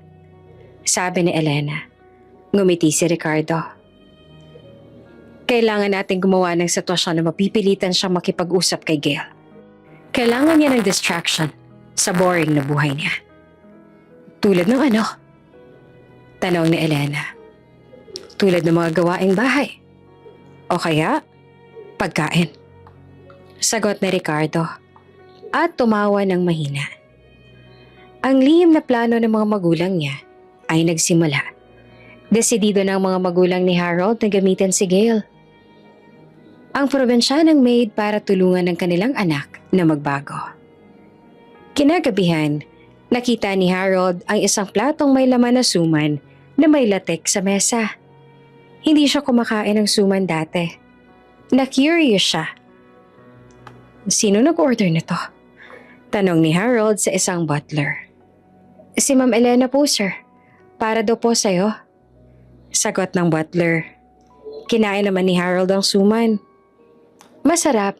Sabi ni Elena. Ngumiti si Ricardo. Kailangan natin gumawa ng sitwasyon na mapipilitan siyang makipag-usap kay Gail. Kailangan niya ng distraction sa boring na buhay niya. Tulad ng ano? Tanong ni Elena. Tulad ng mga gawaing bahay. O kaya, pagkain. Sagot ni Ricardo at tumawa ng mahina. Ang lihim na plano ng mga magulang niya ay nagsimula. Desidido ng mga magulang ni Harold na gamitin si Gail. Ang probinsyanang maid para tulungan ng kanilang anak na magbago. Kinagabihan, nakita ni Harold ang isang platong may laman na suman na may latek sa mesa. Hindi siya kumakain ng suman dati. Na-curious siya. Sino nag-order nito? Tanong ni Harold sa isang butler. Si Ma'am Elena po, sir. Para daw po sa'yo. Sagot ng butler. Kinain naman ni Harold ang suman. Masarap.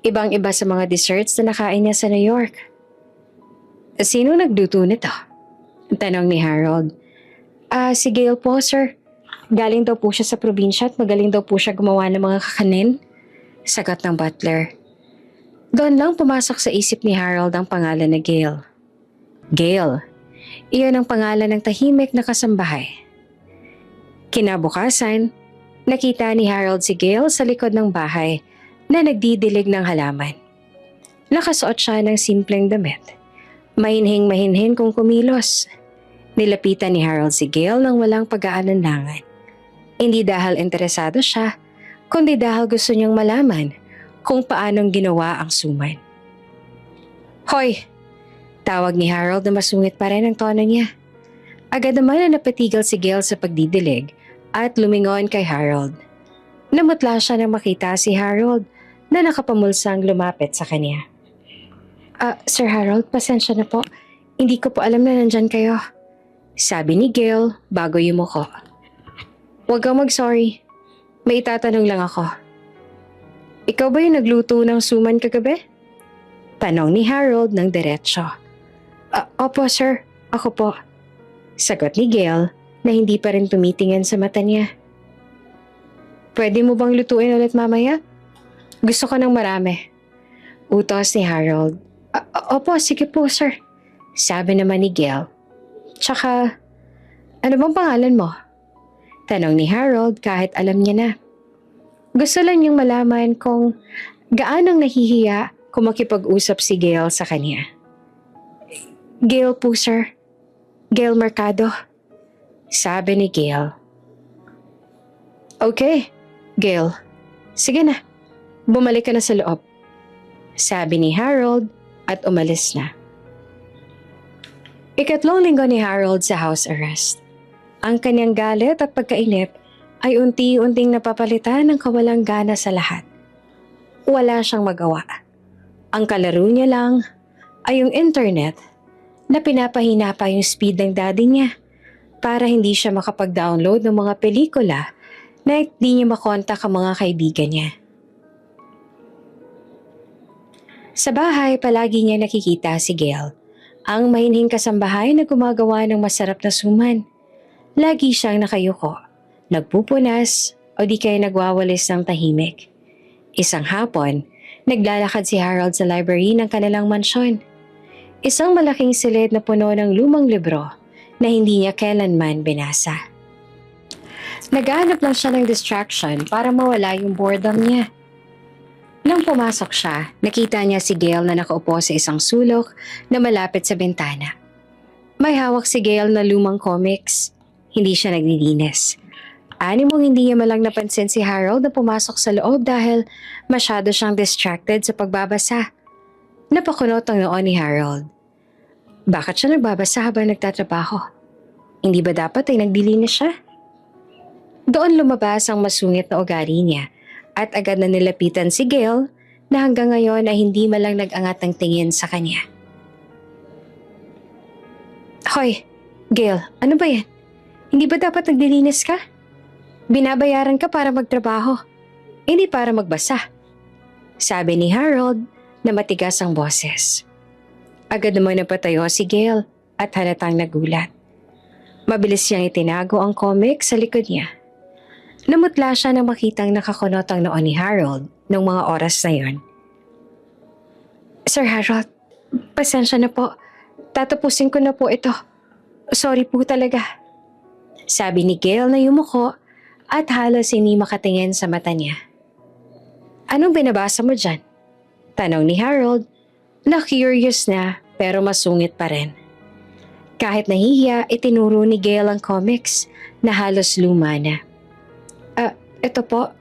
Ibang-iba sa mga desserts na nakain niya sa New York. Sino nagluto nito? Tanong ni Harold. Si Gail po, sir. Galing daw po siya sa probinsya at magaling daw po siya gumawa ng mga kakanin. Sagot ng butler. Doon lang pumasok sa isip ni Harold ang pangalan na Gail. Gail. Iyon ang pangalan ng tahimik na kasambahay. Kinabukasan, nakita ni Harold si Gail sa likod ng bahay na nagdidilig ng halaman. Nakasuot siya ng simpleng damit. Mahinhing-mahinhin kung kumilos. Nilapitan ni Harold si Gail nang walang pag-aalanlangan. Hindi dahil interesado siya, kundi dahil gusto niyang malaman kung paanong ginawa ang suman. Hoy! Tawag ni Harold na masungit pa rin ang tono niya. Agad naman na napatigil si Gail sa pagdidilig at lumingon kay Harold. Namutla siya nang makita si Harold na nakapamulsang lumapit sa kanya. Sir Harold, pasensya na po. Hindi ko po alam na nandyan kayo. Sabi ni Gail bago yumuko. Huwag kang mag-sorry. May itatanong lang ako. Ikaw ba yung nagluto ng suman kagabi? Tanong ni Harold ng diretsyo. Opo sir, ako po. Sagot ni Gail na hindi pa rin tumitingin sa mata niya. Pwede mo bang lutuin ulit mamaya? Gusto ko ng marami. Utos ni Harold. Opo, sige po sir. Sabi naman ni Gail. Tsaka, ano bang pangalan mo? Tanong ni Harold kahit alam niya na. Gusto lang niyang malaman kung gaanong nahihiya kung makipag-usap si Gail sa kanya. Gail po, sir. Gail Mercado. Sabi ni Gail. Okay, Gail. Sige na. Bumalik ka na sa loob. Sabi ni Harold at umalis na. Ikatlong linggo ni Harold sa house arrest. Ang kanyang galit at pagkainip ay unti-unting napapalitan ng kawalang gana sa lahat. Wala siyang magawa. Ang kalaro niya lang ay yung internet na pinapahina pa yung speed ng daddy niya para hindi siya makapag-download ng mga pelikula na hindi niya makontak ang mga kaibigan niya. Sa bahay, palagi niya nakikita si Gail Ang mahinhing kasambahay na gumagawa ng masarap na suman. Lagi siyang nakayuko, nagpupunas o di kaya nagwawalis ng tahimik. Isang hapon, naglalakad si Harold sa library ng kanilang mansyon. Isang malaking silid na puno ng lumang libro na hindi niya kailanman binasa. Naghahanap lang siya ng distraction para mawala yung boredom niya. Nang pumasok siya, nakita niya si Gail na nakaupo sa isang sulok na malapit sa bintana. May hawak si Gail na lumang comics. Hindi siya naglilinis. Mong hindi niya malang napansin si Harold na pumasok sa loob dahil masyado siyang distracted sa pagbabasa. Napakunot ang noon ni Harold. Bakit siya nagbabasa habang nagtatrabaho? Hindi ba dapat ay naglilinis siya? Doon lumabas ang masungit na ugali niya at agad na nilapitan si Gail na hanggang ngayon ay hindi malang nag-angat ng tingin sa kanya. Hoy, Gail, ano ba yan? Hindi ba dapat naglilinis ka? Binabayaran ka para magtrabaho, hindi para magbasa. Sabi ni Harold na matigas ang boses. Agad naman napatayo si Gail at halatang nagulat. Mabilis siyang itinago ang comic sa likod niya. Namutla siya nang makitang nakakunot ang noon ni Harold noong mga oras na yon. Sir Harold, pasensya na po. Tatapusin ko na po ito. Sorry po talaga. Sabi ni Gail na yumuko at halos hindi makatingin sa mata niya. Anong binabasa mo dyan? Tanong ni Harold na curious na pero masungit pa rin. Kahit nahihiya, itinuro ni Gail ang comics na halos luma na. Ito po.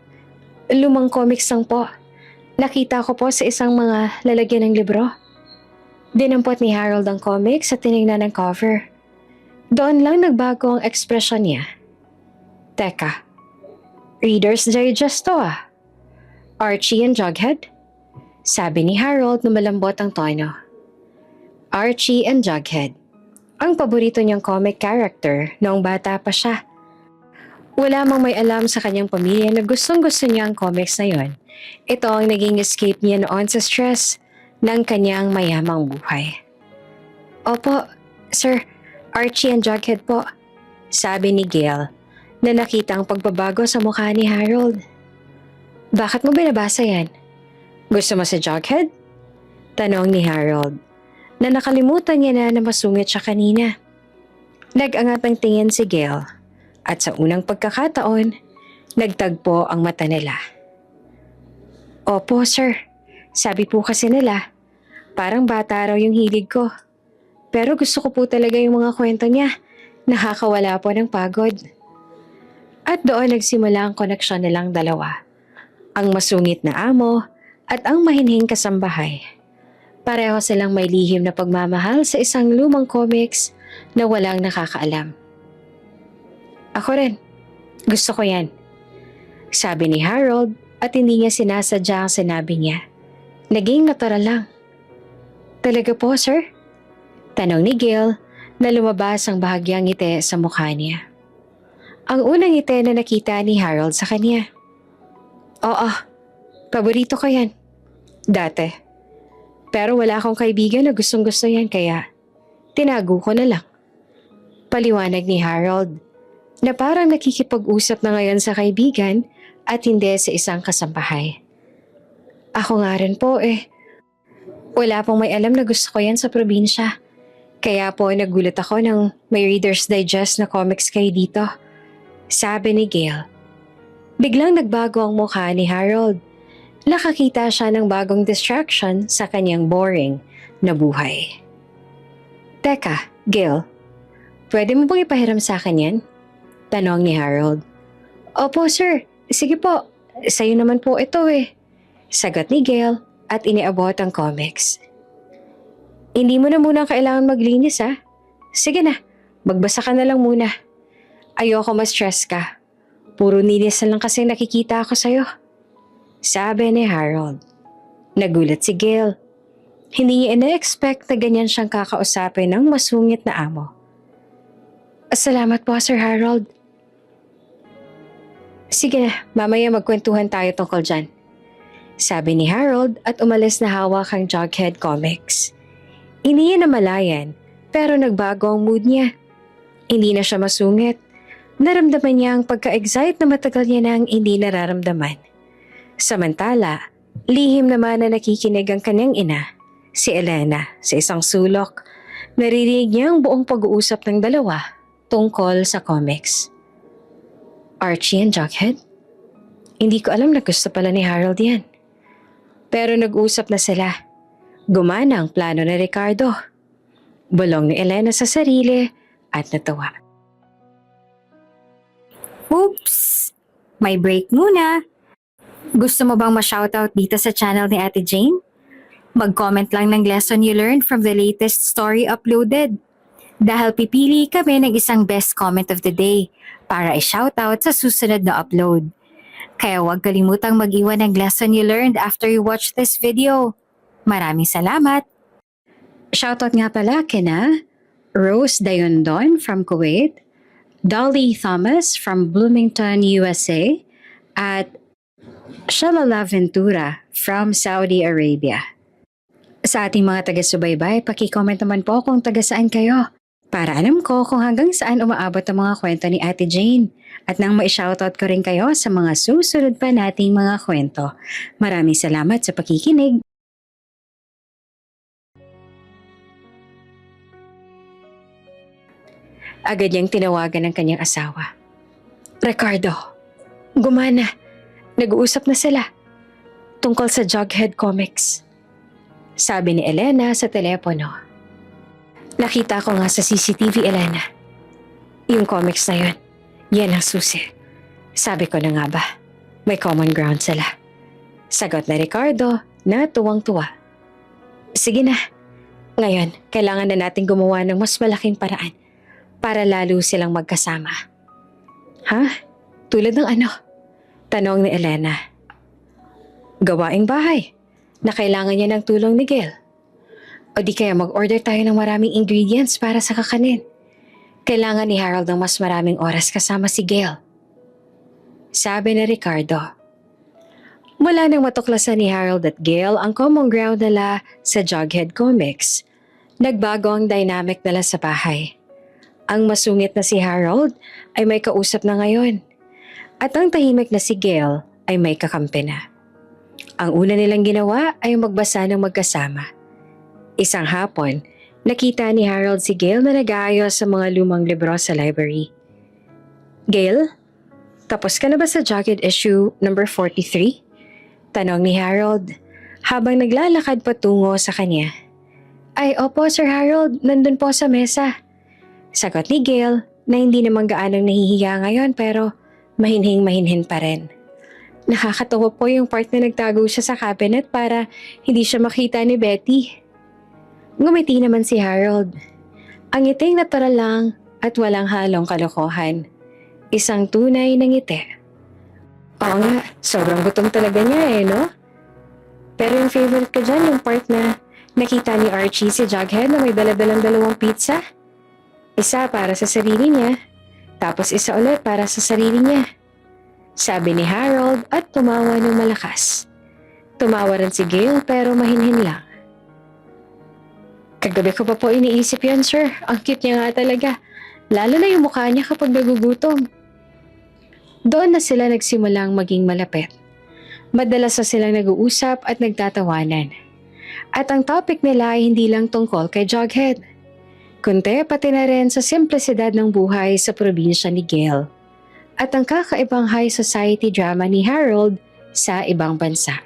Lumang comics lang po. Nakita ko po sa isang mga lalagyan ng libro. Dinampot ni Harold ang comics at tinignan ang cover. Doon lang nagbago ang ekspresyon niya. Teka, Reader's Digest to ah. Archie and Jughead? Sabi ni Harold na malambot ang tono. Archie and Jughead. Ang paborito niyang comic character noong bata pa siya. Wala mang may alam sa kanyang pamilya na gustong-gusto niya ang comics na yon. Ito ang naging escape niya noon sa stress ng kanyang mayamang buhay. Opo, sir. Archie and Jughead po. Sabi ni Gail na nakita ang pagbabago sa mukha ni Harold. Bakit mo binabasa yan? Gusto mo sa Jughead? Tanong ni Harold na nakalimutan niya na masungit siya kanina. Nag-angat ng tingin si Gail at sa unang pagkakataon, nagtagpo ang mata nila. Opo, sir. Sabi po kasi nila, parang bata raw yung hilig ko. Pero gusto ko po talaga yung mga kwento niya. Nakakawala po ng pagod. At doon nagsimula ang koneksyon nilang dalawa. Ang masungit na amo at ang mahinhing kasambahay. Pareho silang may lihim na pagmamahal sa isang lumang comics na walang nakakaalam. Ako rin. Gusto ko yan. Sabi ni Harold at hindi niya sinasadya ang sinabi niya. Naging natural lang. Talaga po, sir? Tanong ni Gail na lumabas ang bahagyang ngiti sa mukha niya. Ang unang ngiti na nakita ni Harold sa kanya. Oo, paborito ko yan. Dati. Pero wala akong kaibigan na gustong-gusto yan kaya tinago ko na lang. Paliwanag ni Harold na parang nakikipag-usap na ngayon sa kaibigan at hindi sa isang kasambahay. Ako nga rin po eh. Wala pong may alam na gusto ko yan sa probinsya. Kaya po nagulat ako nang may Reader's Digest na comics kayo dito. Sabi ni Gail. Biglang nagbago ang mukha ni Harold. Nakakita siya ng bagong distraction sa kanyang boring na buhay. Teka, Gail, pwede mo bang ipahiram sa akin yan? Tanong ni Harold. Opo sir, sige po, sa'yo naman po ito eh. Sagot ni Gail at iniabot ang comics. Hindi mo na muna kailangan maglinis ha. Sige na, magbasa ka na lang muna. Ayoko ma-stress ka. Puro nilis na lang kasi nakikita ako sa'yo. Sabi ni Harold. Nagulat si Gail. Hindi niya ina-expect na ganyan siyang kakausapin ng masungit na amo. Salamat po, Sir Harold. Sige na, mamaya magkwentuhan tayo tungkol dyan. Sabi ni Harold at umalis na hawak ang Jughead comics. Hindi niya namalayan, pero nagbago ang mood niya. Hindi na siya masungit. Naramdaman niya ang pagka-excite na matagal niya nang hindi nararamdaman. Samantala, lihim naman na nakikinig ang kanyang ina, si Elena, sa isang sulok. Naririnig niya ang buong pag-uusap ng dalawa tungkol sa comics. Archie and Jughead? Hindi ko alam na gusto pala ni Harold yan. Pero nag-usap na sila. Gumana ang plano ni Ricardo. Bulong ni Elena sa sarili at natawa. Oops! May break muna. Gusto mo bang ma-shoutout dito sa channel ni Ate Jane? Mag-comment lang ng lesson you learned from the latest story uploaded. Dahil pipili kami ng isang best comment of the day para i-shoutout sa susunod na upload. Kaya huwag kalimutang mag-iwan ng lesson you learned after you watch this video. Maraming salamat! Shoutout nga pala kina Rose Dayondon from Kuwait, Dolly Thomas from Bloomington, USA, at Shalala Ventura from Saudi Arabia. Sa ating mga taga-subaybay, paki-comment naman po kung taga saan kayo para alam ko kung hanggang saan umaabot ang mga kwento ni Ate Jane at nang ma-shoutout ko rin kayo sa mga susunod pa nating mga kwento. Maraming salamat sa pakikinig. Agad niyang tinawagan ng kanyang asawa. Ricardo, gumana. Nag-uusap na sila tungkol sa Jughead Comics. Sabi ni Elena sa telepono. Nakita ko nga sa CCTV, Elena. Yung comics na yun, yan ang susi. Sabi ko na nga ba, may common ground sila. Sagot na Ricardo na tuwang-tuwa. Sige na, ngayon kailangan na natin gumawa ng mas malaking paraan para lalo silang magkasama. Ha? Tulad ng ano? Tanong ni Elena. Gawaing bahay na kailangan niya ng tulong ni Gail. O di kaya mag-order tayo ng maraming ingredients para sa kakanin. Kailangan ni Harold ng mas maraming oras kasama si Gail. Sabi ni Ricardo. Mula nang matuklasan ni Harold at Gail ang common ground nila sa Jughead Comics, nagbago ang dynamic nila sa bahay. Ang masungit na si Harold ay may kausap na ngayon. At ang tahimik na si Gail ay may kakampi na. Ang una nilang ginawa ay magbasa ng magkasama. Isang hapon, nakita ni Harold si Gail na nag-aayos sa mga lumang libro sa library. Gail, tapos ka na ba sa Jughead issue number 43? Tanong ni Harold habang naglalakad patungo sa kanya. Ay, opo Sir Harold, nandun po sa mesa. Sagot ni Gail na hindi naman gaanong nahihiya ngayon pero mahinhin pa rin. Nakakatawa po yung part na nagtago siya sa cabinet para hindi siya makita ni Betty. Ngumiti naman si Harold. Ang ngiting natural lang at walang halong kalokohan. Isang tunay na ngiti. Oo nga, sobrang gutom talaga niya no? Pero yung favorite ko dyan, yung part na nakita ni Archie si Jughead na may daladalang dalawang pizza. Isa para sa sarili niya, tapos isa ulit para sa sarili niya. Sabi ni Harold at tumawa ng malakas. Tumawa rin si Gail pero mahinhin lang. Kagabi ko pa po iniisip yan, sir. Ang cute niya nga talaga. Lalo na yung mukha niya kapag nagugutom. Doon na sila nagsimulang maging malapit. Madalas na silang nag-uusap at nagtatawanan. At ang topic nila ay hindi lang tungkol kay Jughead, kundi pati na rin sa simplisidad ng buhay sa probinsya ni Gail at ang kakaibang high society drama ni Harold sa ibang bansa.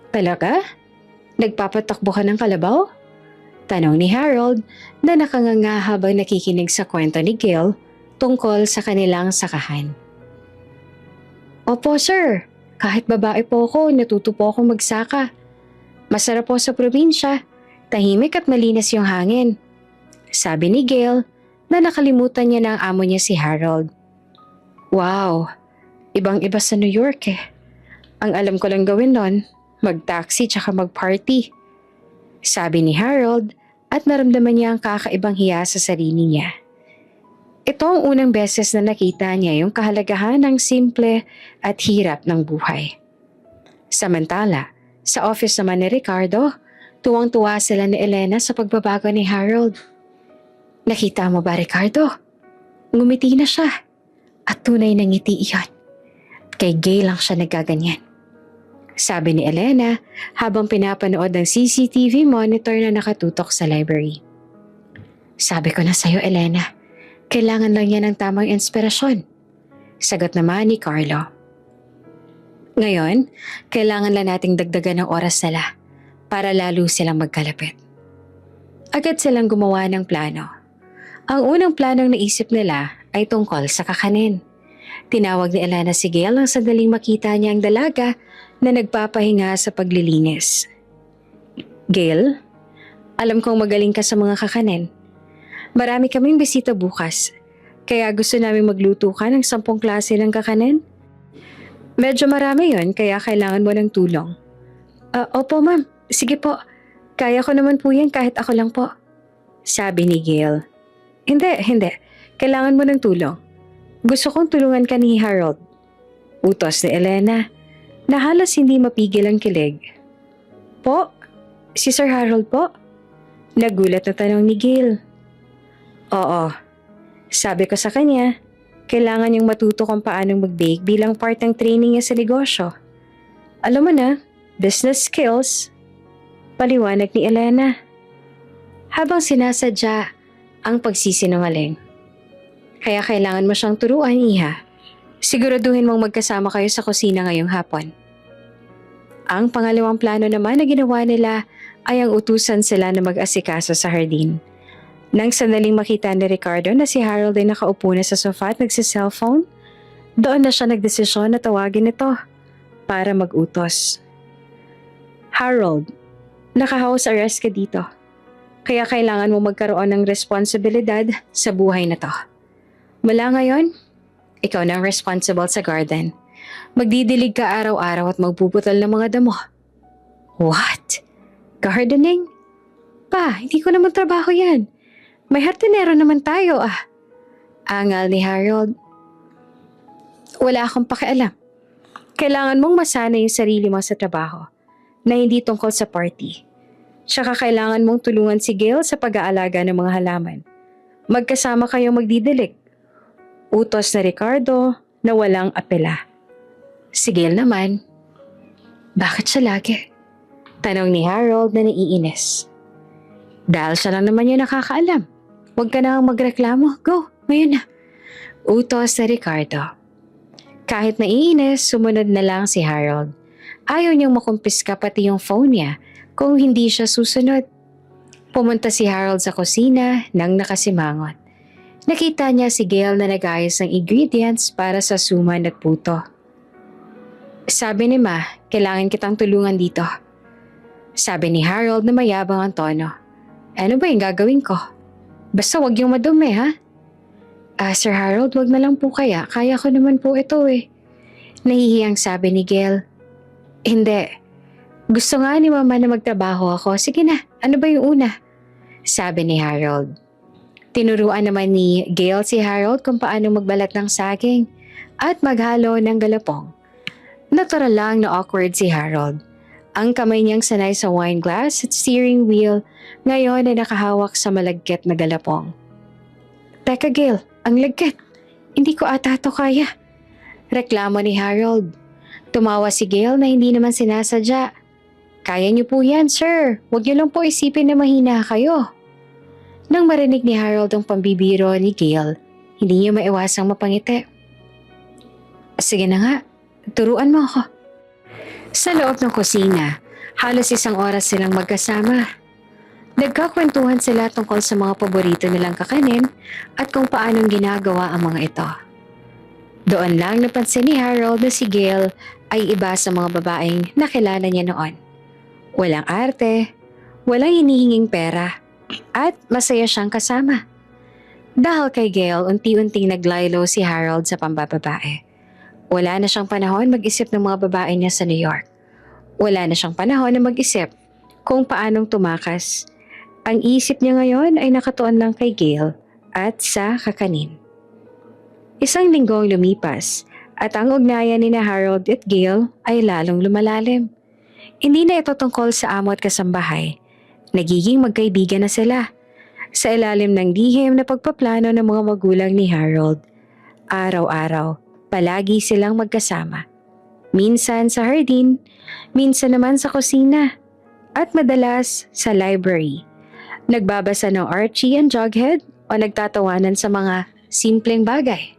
Talaga? Nagpapatakbo ka ng kalabaw? Tanong ni Harold na nakanganga habang nakikinig sa kwento ni Gail tungkol sa kanilang sakahan. Opo sir, kahit babae po ako, natuto po akong magsaka. Masarap po sa probinsya, tahimik at malinis yung hangin. Sabi ni Gail na nakalimutan niya na ang amo niya si Harold. Wow, ibang-iba sa New York eh. Ang alam ko lang gawin nun, mag-taxi tsaka mag-party. Sabi ni Harold at naramdaman niya ang kakaibang hiya sa sarili niya. Ito ang unang beses na nakita niya yung kahalagahan ng simple at hirap ng buhay. Samantala, sa office naman ni Ricardo, Tuwang-tuwa sila ni Elena sa pagbabago ni Harold. Nakita mo ba, Ricardo? Ngumiti na siya. At tunay na ngiti iyon. Kay Gay lang siya nagaganyan. Sabi ni Elena habang pinapanood ng CCTV monitor na nakatutok sa library. Sabi ko na sa'yo, Elena, kailangan lang niya ng tamang inspirasyon. Sagot naman ni Carlo. Ngayon, kailangan lang nating dagdagan ng oras nila para lalo silang magkalapit. Agad silang gumawa ng plano. Ang unang planong naisip nila ay tungkol sa kakanin. Tinawag ni Elena si Gail nang sandaling makita niya ang dalaga na nagpapahinga sa paglilinis. Gail, alam kong magaling ka sa mga kakanin. Marami kaming bisita bukas, kaya gusto namin magluto ka ng 10 klase ng kakanin. Medyo marami yon, kaya kailangan mo ng tulong. Opo ma'am, sige po. Kaya ko naman po yan kahit ako lang po. Sabi ni Gail. Hindi. Kailangan mo ng tulong. Gusto kong tulungan ka ni Harold. Utos ni Elena na halos hindi mapigil ang kilig. Po? Si Sir Harold po? Nagulat na tanong ni Gail. Oo. Sabi ko sa kanya, kailangan niyang matuto kung paanong mag-bake bilang part ng training niya sa negosyo. Alam mo na, business skills. Paliwanag ni Elena. Habang sinasadya ang pagsisinungaling. Kaya kailangan mo siyang turuan, Iha. Siguraduhin mong magkasama kayo sa kusina ngayong hapon. Ang pangalawang plano naman na ginawa nila ay ang utusan sila na mag-asikaso sa hardin. Nang sandaling makita ni Ricardo na si Harold ay nakaupo na sa sofa at nagsi-cellphone, doon na siya nagdesisyon na tawagin ito para mag-utos. Harold, naka-house arrest ka dito. Kaya kailangan mo magkaroon ng responsibilidad sa buhay na to. Mula ngayon, ikaw na ang responsible sa garden. Magdidilig ka araw-araw at magpuputol ng mga damo. What? Gardening? Pa, hindi ko naman trabaho yan. May hardinero naman tayo Angal ni Harold. Wala akong pakialam. Kailangan mong masanay yung sarili mo sa trabaho na hindi tungkol sa party. Tsaka kailangan mong tulungan si Gail sa pag-aalaga ng mga halaman. Magkasama kayong magdidilig. Utos na Ricardo na walang apela. Si Gail naman, bakit siya lagi? Tanong ni Harold na naiinis. Dahil siya lang naman yung nakakaalam. Huwag ka na magreklamo. Go, ngayon na. Utos na Ricardo. Kahit naiinis, sumunod na lang si Harold. Ayaw niyang makumpiska pati yung phone niya kung hindi siya susunod. Pumunta si Harold sa kusina nang nakasimangot. Nakita niya si Gail na nag-ayos ng ingredients para sa suman at puto. Sabi ni Ma, kailangan kitang tulungan dito. Sabi ni Harold na mayabang ang tono. Ano ba yung gagawin ko? Basta wag yung madumi, ha? Sir Harold, wag na lang po kaya. Kaya ko naman po ito Nahihiyang sabi ni Gail. Hindi. Gusto nga ni Mama na magtrabaho ako. Sige na, ano ba yung una? Sabi ni Harold. Tinuruan naman ni Gail si Harold kung paano magbalat ng saging at maghalo ng galapong. Natural lang na awkward si Harold. Ang kamay niyang sanay sa wine glass at steering wheel ngayon ay nakahawak sa malagkit na galapong. Teka Gail, ang lagkit. Hindi ko ata to kaya. Reklamo ni Harold. Tumawa si Gail na hindi naman sinasadya. Kaya niyo po yan, sir. Huwag niyo lang po isipin na mahina kayo. Nang marinig ni Harold ang pambibiro ni Gail, hindi niya maiwasang mapangiti. Sige na nga, turuan mo ako. Sa loob ng kusina, halos 1 oras silang magkasama. Nagkakwentuhan sila tungkol sa mga paborito nilang kakanin at kung paanong ginagawa ang mga ito. Doon lang napansin ni Harold na si Gail ay iba sa mga babaeng nakilala niya noon. Walang arte, walang hinihinging pera, at masaya siyang kasama. Dahil kay Gail, unti-unting naglaylo si Harold sa pambababae. Wala na siyang panahon mag-isip ng mga babae niya sa New York. Wala na siyang panahon na mag-isip kung paanong tumakas. Ang isip niya ngayon ay nakatuon lang kay Gail at sa kakanin. 1 linggo ang lumipas at ang ugnayan ni Harold at Gail ay lalong lumalalim. Hindi na ito tungkol sa amo at kasambahay Nagiging magkaibigan na sila sa ilalim ng lihim na pagpaplano ng mga magulang ni Harold. Araw-araw, palagi silang magkasama. Minsan sa hardin, minsan naman sa kusina, at madalas sa library. Nagbabasa ng Archie and Jughead o nagtatawanan sa mga simpleng bagay.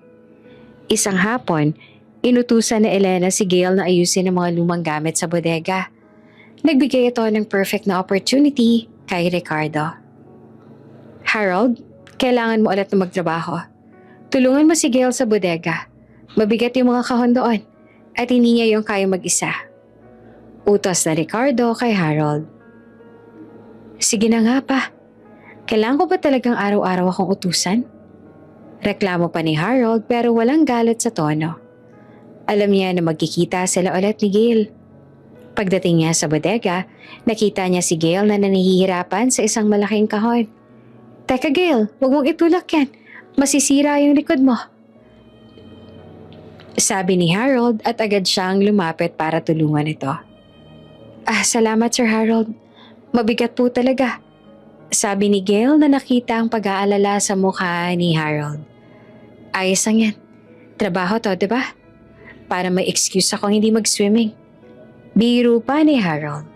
Isang hapon, inutusan ni Elena si Gail na ayusin ang mga lumang gamit sa bodega. Nagbigay ito ng perfect na opportunity kay Ricardo. Harold, kailangan mo ulit na magtrabaho. Tulungan mo si Gail sa bodega. Mabigat yung mga kahon doon at hindi niya yung kaya mag-isa. Utos na Ricardo kay Harold. Sige na nga pa. Kailangan ko ba talagang araw-araw akong utusan? Reklamo pa ni Harold pero walang galit sa tono. Alam niya na magkikita sila ulit ni Gail. Pagdating niya sa bodega, nakita niya si Gail na nanihihirapan sa isang malaking kahon. Teka Gail, huwag mong itulak yan. Masisira yung likod mo. Sabi ni Harold at agad siyang lumapit para tulungan ito. Salamat Sir Harold. Mabigat po talaga. Sabi ni Gail na nakita ang pag-aalala sa mukha ni Harold. Ayos lang yan. Trabaho to, diba? Para may excuse akong hindi mag-swimming. Biro pa ni Harold.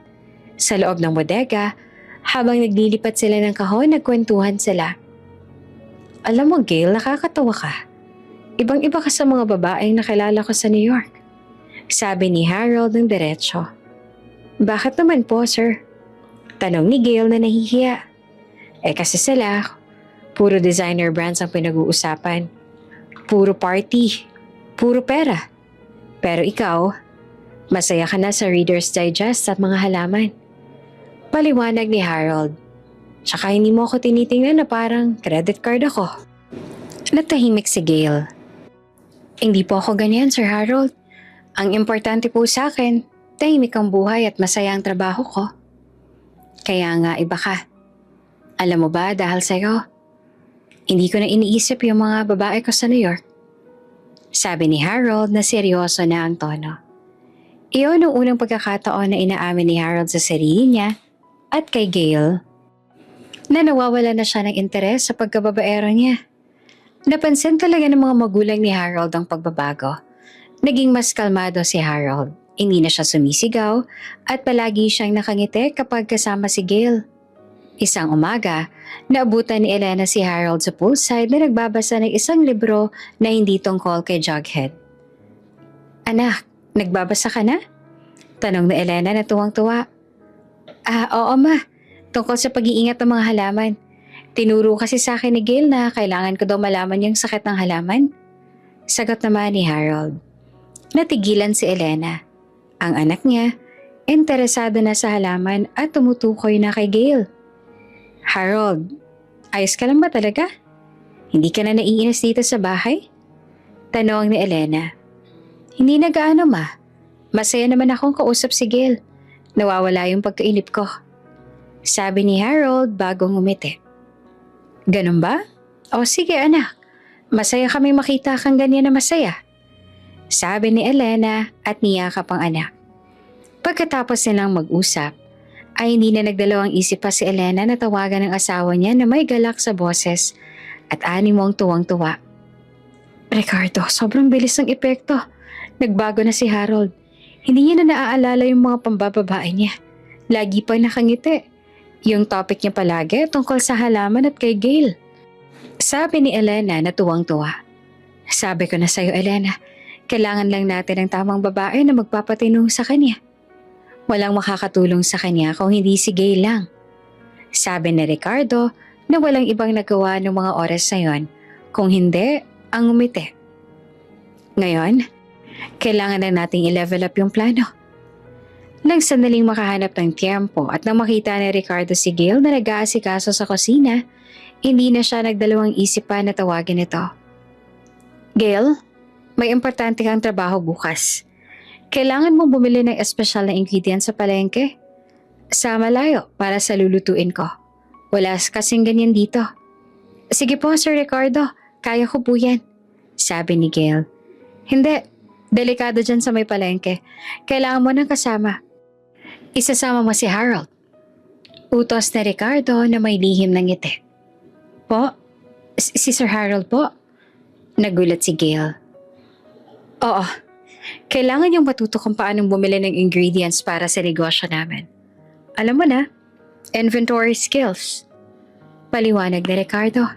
Sa loob ng bodega, habang naglilipat sila ng kahon, nagkwentuhan sila. Alam mo Gail, nakakatawa ka. Ibang-iba ka sa mga babaeng nakilala ko sa New York. Sabi ni Harold ng diretsyo. Bakit naman po, sir? Tanong ni Gail na nahihiya. Kasi sila, puro designer brands ang pinag-uusapan. Puro party. Puro pera. Pero ikaw, masaya ka na sa Reader's Digest at mga halaman. Paliwanag ni Harold. Tsaka hindi mo ako tinitingnan na parang credit card ako. Natahimik si Gail. Hindi po ako ganyan, Sir Harold. Ang importante po sa akin, tahimik ang buhay at masaya ang trabaho ko. Kaya nga iba ka. Alam mo ba dahil sa'yo, hindi ko na iniisip yung mga babae ko sa New York. Sabi ni Harold na seryoso na ang tono. Iyon ang unang pagkakataon na inaamin ni Harold sa sarili niya at kay Gail na nawawala na siya ng interes sa pagkababaero niya. Napansin talaga ng mga magulang ni Harold ang pagbabago. Naging mas kalmado si Harold. Hindi na siya sumisigaw at palagi siyang nakangiti kapag kasama si Gail. Isang umaga, naabutan ni Elena si Harold sa poolside na nagbabasa ng isang libro na hindi tungkol kay Jughead. Anak, nagbabasa ka na? Tanong ni Elena na tuwang-tuwa. Oo ma, tungkol sa pag-iingat ng mga halaman. Tinuro kasi sa akin ni Gail na kailangan ko daw malaman yung sakit ng halaman. Sagot naman ni Harold. Natigilan si Elena. Ang anak niya, interesado na sa halaman at tumutukoy na kay Gail. Harold, ayos ka lang ba talaga? Hindi ka na naiinis dito sa bahay? Tanong ni Elena. Hindi na gaano ma. Masaya naman akong kausap si Gail. Nawawala yung pagkainip ko. Sabi ni Harold bagong umiti. Ganun ba? O sige anak, masaya kami makita kang ganyan na masaya. Sabi ni Elena at niyakap ang anak. Pagkatapos nilang mag-usap, ay hindi na nagdalawang isip pa si Elena na tawagan ng asawa niya na may galak sa boses at animong tuwang-tuwa. Ricardo, sobrang bilis ng epekto. Nagbago na si Harold. Hindi niya na naaalala yung mga pambababae niya. Lagi pang nakangiti. Yung topic niya palagi tungkol sa halaman at kay Gail. Sabi ni Elena na tuwang-tuwa. Sabi ko na sa'yo Elena, kailangan lang natin ng tamang babae na magpapatinong sa kanya. Walang makakatulong sa kanya kung hindi si Gail lang. Sabi ni Ricardo na walang ibang nagawa ng mga oras na yon, kung hindi ang umiti. Ngayon, kailangan na nating i-level up yung plano. Nang sandaling makahanap ng tiyempo at nang makita ni Ricardo si Gail na nag-aasikaso sa kusina, hindi na siya nagdalawang isip pa na tawagin ito. Gail, may importante kang trabaho bukas. Kailangan mong bumili ng espesyal na ingredients sa palengke. Sa malayo para sa lulutuin ko. Wala kasing ganyan dito. Sige po Sir Ricardo, kaya ko po yan. Sabi ni Gail. Hindi, delikado dyan sa may palengke. Kailangan mo ng kasama. Isasama mo si Harold. Utos na Ricardo na may lihim ng ngiti. Po? Si Sir Harold po? Nagulat si Gail. Oo. Kailangan niyong matuto kung paanong bumili ng ingredients para sa negosyo namin. Alam mo na, inventory skills. Paliwanag ni Ricardo.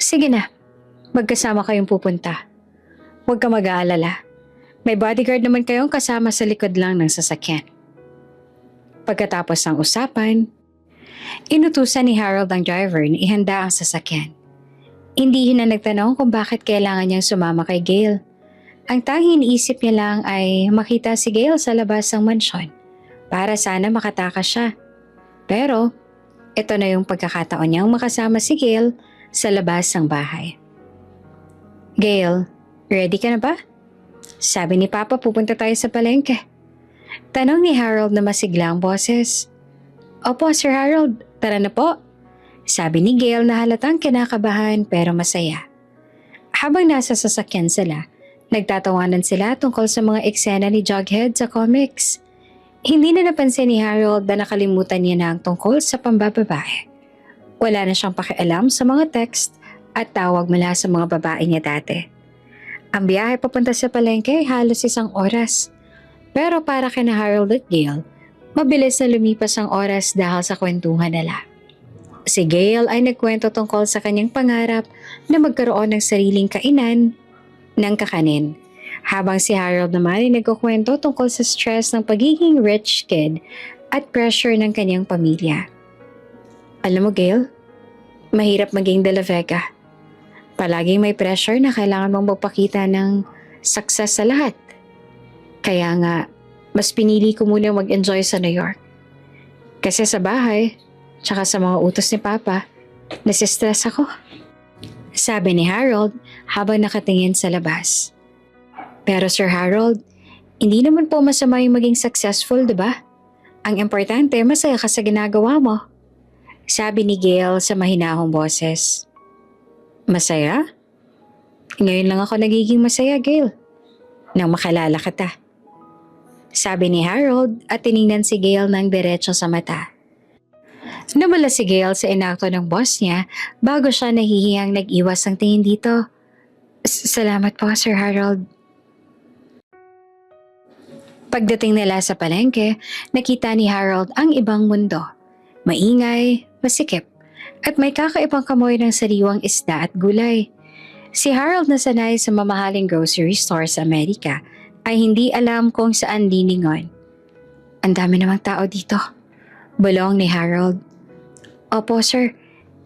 Sige na, magkasama kayong pupunta. Huwag ka mag-aalala. May bodyguard naman kayong kasama sa likod lang ng sasakyan. Pagkatapos ng usapan, inutusan ni Harold ang driver na ihanda ang sasakyan. Hindi na nagtanong kung bakit kailangan niyang sumama kay Gail. Ang tanging iniisip niya lang ay makita si Gail sa labas ng mansyon para sana makatakas siya. Pero ito na yung pagkakataon niyang makasama si Gail sa labas ng bahay. Gail, ready ka na ba? Sabi ni Papa pupunta tayo sa palengke. Tanong ni Harold na masiglang boses. Opo, Sir Harold, tara na po. Sabi ni Gail na halatang kinakabahan pero masaya. Habang nasa sasakyan sila, nagtatawanan sila tungkol sa mga eksena ni Jughead sa comics. Hindi na napansin ni Harold na nakalimutan niya na ang tungkol sa pambababae. Wala na siyang pakialam sa mga text at tawag mula sa mga babae niya dati. Ang biyahe papunta sa palengke ay halos 1 oras. Pero para kina Harold at Gail, mabilis na lumipas ang oras dahil sa kwentuhan nila. Si Gail ay nagkwento tungkol sa kanyang pangarap na magkaroon ng sariling kainan ng kakanin. Habang si Harold naman ay nagkukwento tungkol sa stress ng pagiging rich kid at pressure ng kanyang pamilya. Alam mo Gail, mahirap maging De La Vega. Palaging may pressure na kailangan mong magpakita ng success sa lahat. Kaya nga, mas pinili ko muna mag-enjoy sa New York. Kasi sa bahay, tsaka sa mga utos ni Papa, nasistress ako. Sabi ni Harold habang nakatingin sa labas. Pero Sir Harold, hindi naman po masama yung maging successful, di ba? Ang importante, masaya ka sa ginagawa mo. Sabi ni Gail sa mahinahong boses. Masaya? Ngayon lang ako nagiging masaya, Gail. Nang makilala kita. Sabi ni Harold at tiningnan si Gail ng diretso sa mata. Namala si Gail sa inakto ng boss niya bago siya nahihiyang nag-iwas ang tingin dito. Salamat po, Sir Harold. Pagdating nila sa palengke, nakita ni Harold ang ibang mundo. Maingay, masikip, at may kakaibang kamoy ng sariwang isda at gulay. Si Harold na sanay sa mamahaling grocery store sa Amerika ay hindi alam kung saan lilingon. Ang dami namang tao dito. Bulong ni Harold. Opo sir,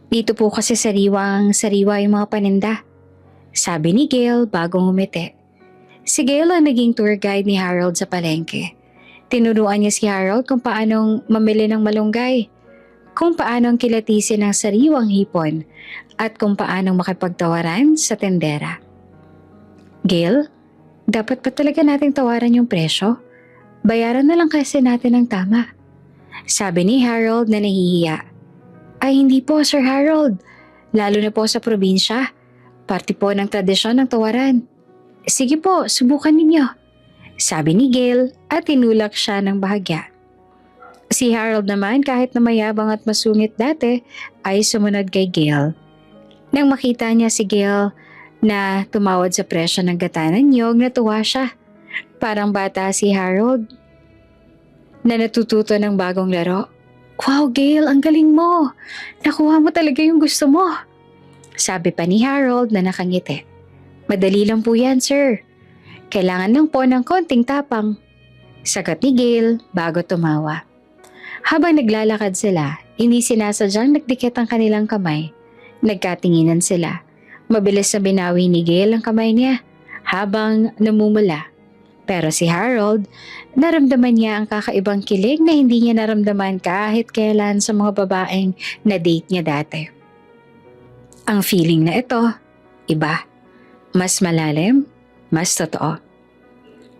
dito po kasi sariwa yung mga paninda. Sabi ni Gail bagong umiti. Si Gail ang naging tour guide ni Harold sa palengke. Tinuruan niya si Harold kung paanong mamili ng malunggay, kung paanong kilatisin ang sariwang hipon, at kung paanong makipagtawaran sa tendera. Gail, dapat pa talaga nating tawaran yung presyo? Bayaran na lang kasi natin ang tama. Sabi ni Harold na nahihiya. Ay hindi po Sir Harold, lalo na po sa probinsya. Parte po ng tradisyon ng tawaran. Sige po, subukan ninyo. Sabi ni Gail at tinulak siya ng bahagya. Si Harold naman kahit na mayabang at masungit dati ay sumunod kay Gail. Nang makita niya si Gail na tumawad sa presyo ng gata ng niyog, natuwa siya. Parang bata si Harold na natututo ng bagong laro. Wow Gail, ang galing mo! Nakuha mo talaga yung gusto mo. Sabi pa ni Harold na nakangiti. Madali lang po yan sir. Kailangan lang po ng konting tapang. Sagot ni Gail bago tumawa. Habang naglalakad sila, hindi sinasadyang nagdikit ang kanilang kamay. Nagkatinginan sila. Mabilis na binawi ni Gail ang kamay niya habang namumula. Pero si Harold, naramdaman niya ang kakaibang kilig na hindi niya naramdaman kahit kailan sa mga babaeng na-date niya dati. Ang feeling na ito, iba. Mas malalim, mas totoo.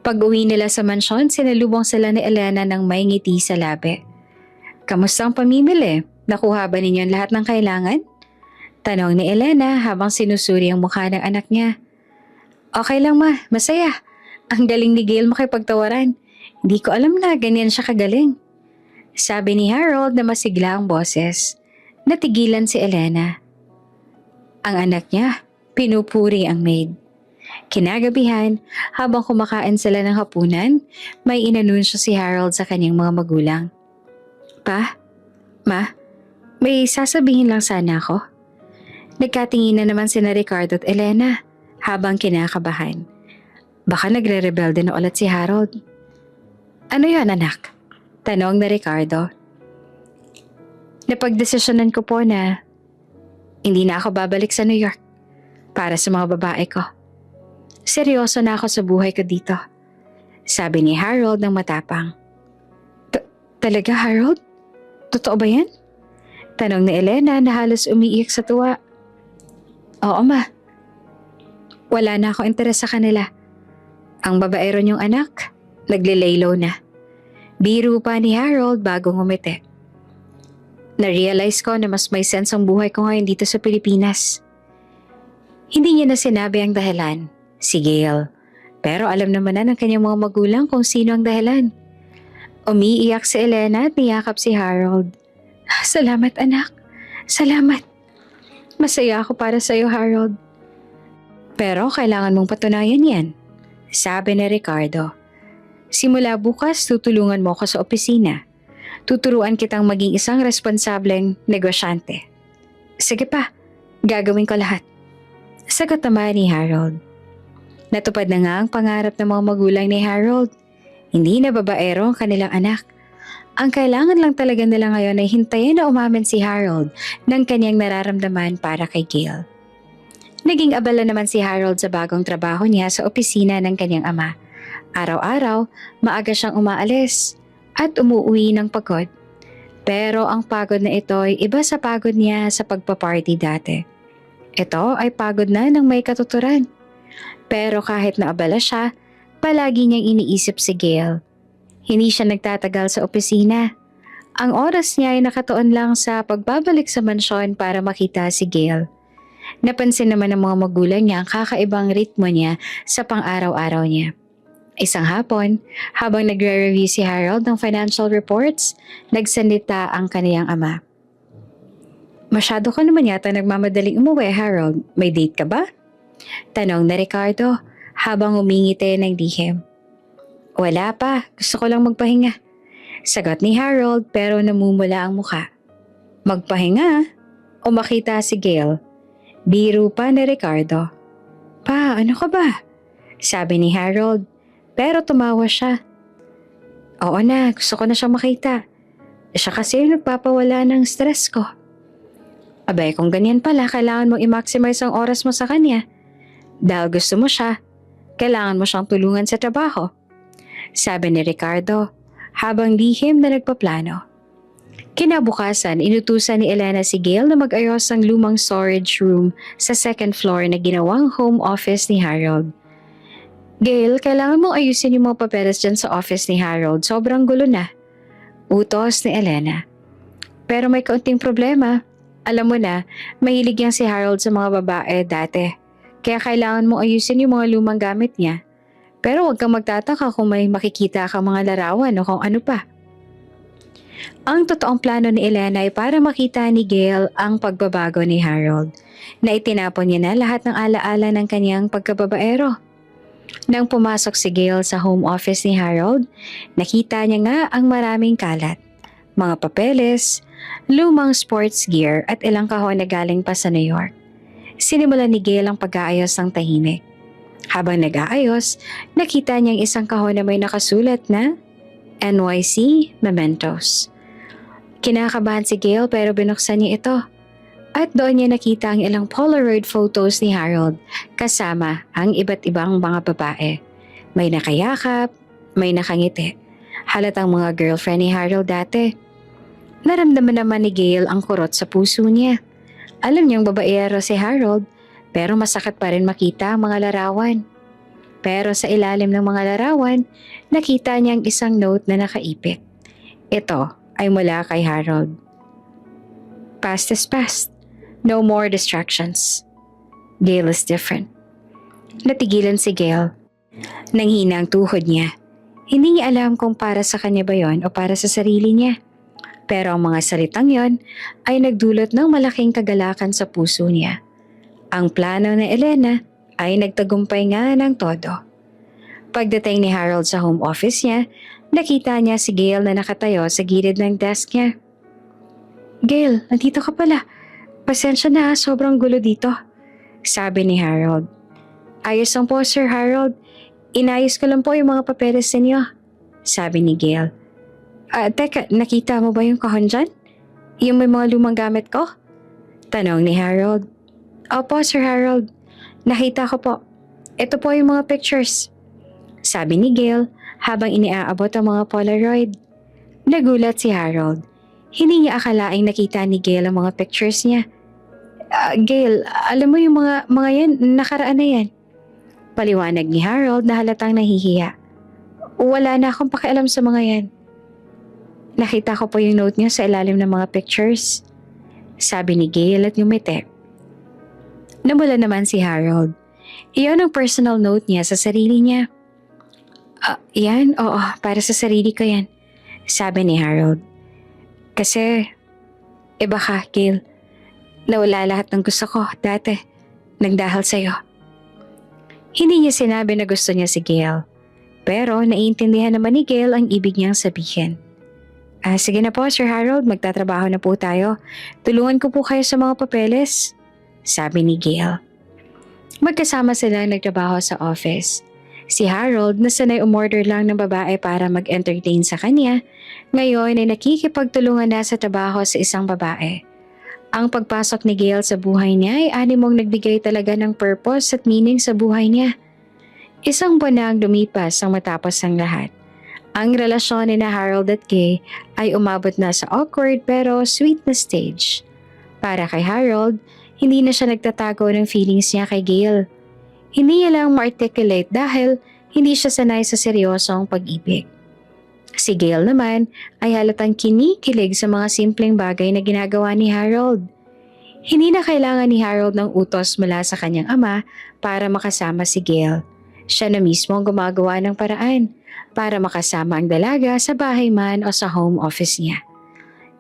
Pag-uwi nila sa mansyon, sinalubong sila ni Elena ng may ngiti sa labi. Kamusta ang pamimili? Nakuha ba ninyo ang lahat ng kailangan? Tanong ni Elena habang sinusuri ang mukha ng anak niya. Okay lang ma, masaya. Ang galing ni Gail makipagtawaran. Hindi ko alam na ganyan siya kagaling. Sabi ni Harold na masigla ang boses. Natigilan si Elena. Ang anak niya, pinupuri ang maid. Kinagabihan, habang kumakain sila ng hapunan, may inanunsyo si Harold sa kanyang mga magulang. Pa? Ma? May sasabihin lang sana ako. Nagkatingin na naman sina Ricardo at Elena habang kinakabahan. Baka nagre-rebelde na ulit si Harold. Ano yan, anak? Tanong na Ricardo. Napagdesisyonan ko po na hindi na ako babalik sa New York para sa mga babae ko. Seryoso na ako sa buhay ko dito. Sabi ni Harold ng matapang. Talaga, Harold? Totoo ba yan? Tanong ni Elena na halos umiiyak sa tuwa. Oo, ma. Wala na ako interes sa kanila. Ang babaero niyong anak, nagle-lay-low na. Biro pa ni Harold bago ngumiti. Na-realize ko na mas may sense ang buhay ko ngayon dito sa Pilipinas. Hindi niya na sinabi ang dahilan, si Gail. Pero alam naman na ng kanyang mga magulang kung sino ang dahilan. Umiiyak si Elena at niyakap si Harold. Salamat anak. Salamat. Masaya ako para sa iyo, Harold. Pero kailangan mong patunayan yan, sabi ni Ricardo. Simula bukas, tutulungan mo ako sa opisina. Tuturuan kitang maging isang responsableng negosyante. Sige pa, gagawin ko lahat. Sagot naman ni Harold. Natupad na nga ang pangarap ng mga magulang ni Harold. Hindi na babaero ang kanilang anak. Ang kailangan lang talaga nila ngayon ay hintayin na umamin si Harold ng kanyang nararamdaman para kay Gail. Naging abala naman si Harold sa bagong trabaho niya sa opisina ng kanyang ama. Araw-araw, maaga siyang umaalis at umuwi ng pagod. Pero ang pagod na ito ay iba sa pagod niya sa pagpaparty dati. Ito ay pagod na ng may katuturan. Pero kahit naabala siya, palagi niyang iniisip si Gail. Hindi siya nagtatagal sa opisina. Ang oras niya ay nakatuon lang sa pagbabalik sa mansyon para makita si Gail. Napansin naman ng mga magulang niya ang kakaibang ritmo niya sa pang-araw-araw niya. Isang hapon, habang nagre-review si Harold ng financial reports, nagsalita ang kaniyang ama. Masyado ka naman yata nagmamadaling umuwi, Harold. May date ka ba? Tanong na Ricardo habang umingiti ng lihim. Wala pa, gusto ko lang magpahinga. Sagot ni Harold pero namumula ang muka. Magpahinga? O makita si Gail? Biro pa ni Ricardo. Pa, ano ka ba? Sabi ni Harold pero tumawa siya. Oo na, gusto ko na siyang makita. Siya kasi yung nagpapawala ng stress ko. Abay, kung ganyan pala, kailangan mong i-maximize ang oras mo sa kanya. Dahil gusto mo siya, kailangan mo siyang tulungan sa trabaho. Sabi ni Ricardo, habang lihim na nagpaplano. Kinabukasan, inutusan ni Elena si Gail na mag-ayos ng lumang storage room sa second floor na ginawang home office ni Harold. Gail, kailangan mong ayusin yung mga papeles dyan sa office ni Harold. Sobrang gulo na. Utos ni Elena. Pero may kaunting problema. Alam mo na, mahilig yan si Harold sa mga babae dati. Kaya kailangan mong ayusin yung mga lumang gamit niya. Pero huwag kang magtataka kung may makikita kang mga larawan o kung ano pa. Ang totoong plano ni Elena ay para makita ni Gail ang pagbabago ni Harold, na itinapon niya na lahat ng alaala ng kanyang pagkababaero. Nang pumasok si Gail sa home office ni Harold, nakita niya nga ang maraming kalat, mga papeles, lumang sports gear at ilang kahon na galing pa sa New York. Sinimulan ni Gail ang pag-aayos ng tahimik. Habang nag-aayos, nakita niyang isang kahon na may nakasulat na NYC Mementos. Kinakabahan si Gail pero binuksan niya ito. At doon niya nakita ang ilang Polaroid photos ni Harold kasama ang iba't ibang mga babae. May nakayakap, may nakangiti. Halatang mga girlfriend ni Harold dati. Naramdaman naman ni Gail ang kurot sa puso niya. Alam niyang babaero si Harold pero masakit pa rin makita ang mga larawan. Pero sa ilalim ng mga larawan, nakita niyang isang note na nakaipit. Ito ay mula kay Harold. Past is past. No more distractions. Gail is different. Natigilan si Gail. Nanghina ang tuhod niya. Hindi niya alam kung para sa kanya ba yon o para sa sarili niya. Pero ang mga salitang yon ay nagdulot ng malaking kagalakan sa puso niya. Ang plano ni Elena ay nagtagumpay nga ng todo. Pagdating ni Harold sa home office niya, nakita niya si Gail na nakatayo sa gilid ng desk niya. "Gail, nandito ka pala. Pasensya na, sobrang gulo dito," sabi ni Harold. "Ayos lang po, Sir Harold. Inayos ko lang po yung mga papeles ninyo," sabi ni Gail. Teka, nakita mo ba yung kahon dyan? Yung may mga lumang gamit ko?" tanong ni Harold. "Opo, Sir Harold. Nakita ko po. Ito po yung mga pictures," sabi ni Gail habang iniaabot ang mga Polaroid. Nagulat si Harold. Hindi niya akalaing nakita ni Gail ang mga pictures niya. "Gail, alam mo yung mga yan, nakaraan na yan," paliwanag ni Harold na halatang nahihiya. "Wala na akong pakialam sa mga yan. Nakita ko po yung note niya sa ilalim ng mga pictures," sabi ni Gail at ngumiti. Namula naman si Harold. Iyon ang personal note niya sa sarili niya. Yan, oo, para sa sarili ko yan," sabi ni Harold. "Kasi, baka, Gail, nawala lahat ng gusto ko dati, nagdahil sa'yo." Hindi niya sinabi na gusto niya si Gail, pero naiintindihan naman ni Gail ang ibig niyang sabihin. Sige na po, Sir Harold, magtatrabaho na po tayo. Tulungan ko po kayo sa mga papeles," sabi ni Gail. Magkasama silang nagtrabaho sa office. Si Harold na sanay umorder lang ng babae para mag-entertain sa kanya, ngayon ay nakikipagtulungan na sa trabaho sa isang babae. Ang pagpasok ni Gail sa buhay niya ay animong nagbigay talaga ng purpose at meaning sa buhay niya. Isang buwan na ang lumipas ang matapos ang lahat. Ang relasyon ni na Harold at Kay ay umabot na sa awkward pero sweet na stage. Para kay Harold, hindi na siya nagtatago ng feelings niya kay Gail. Hindi niya lang ma-articulate dahil hindi siya sanay sa seryosong pag-ibig. Si Gail naman ay halatang kinikilig sa mga simpleng bagay na ginagawa ni Harold. Hindi na kailangan ni Harold ng utos mula sa kanyang ama para makasama si Gail. Siya na mismo ang gumagawa ng paraan para makasama ang dalaga sa bahay man o sa home office niya.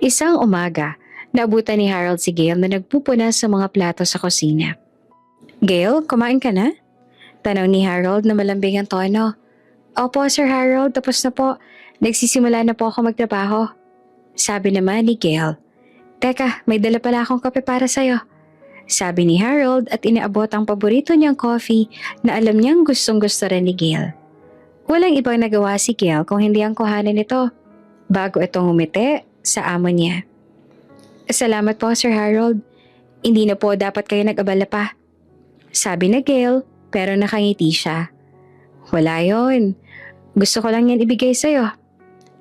Isang umaga, naabutan ni Harold si Gail na nagpupunas sa mga plato sa kusina. "Gail, kumain ka na?" tanong ni Harold na malambing ang tono. "Opo, Sir Harold, tapos na po. Nagsisimula na po ako magtrabaho," sabi naman ni Gail. "Teka, may dala pala akong kape para sa'yo," sabi ni Harold at inaabot ang paborito niyang coffee na alam niyang gustong-gusto rin ni Gail. Walang ibang nagawa si Gail kung hindi ang kuhanin ito, bago itong umiti sa amo niya. "Salamat po, Sir Harold. Hindi na po dapat kayo nag-abala pa," sabi na Gail pero nakangiti siya. "Wala yon. Gusto ko lang yan ibigay sa'yo,"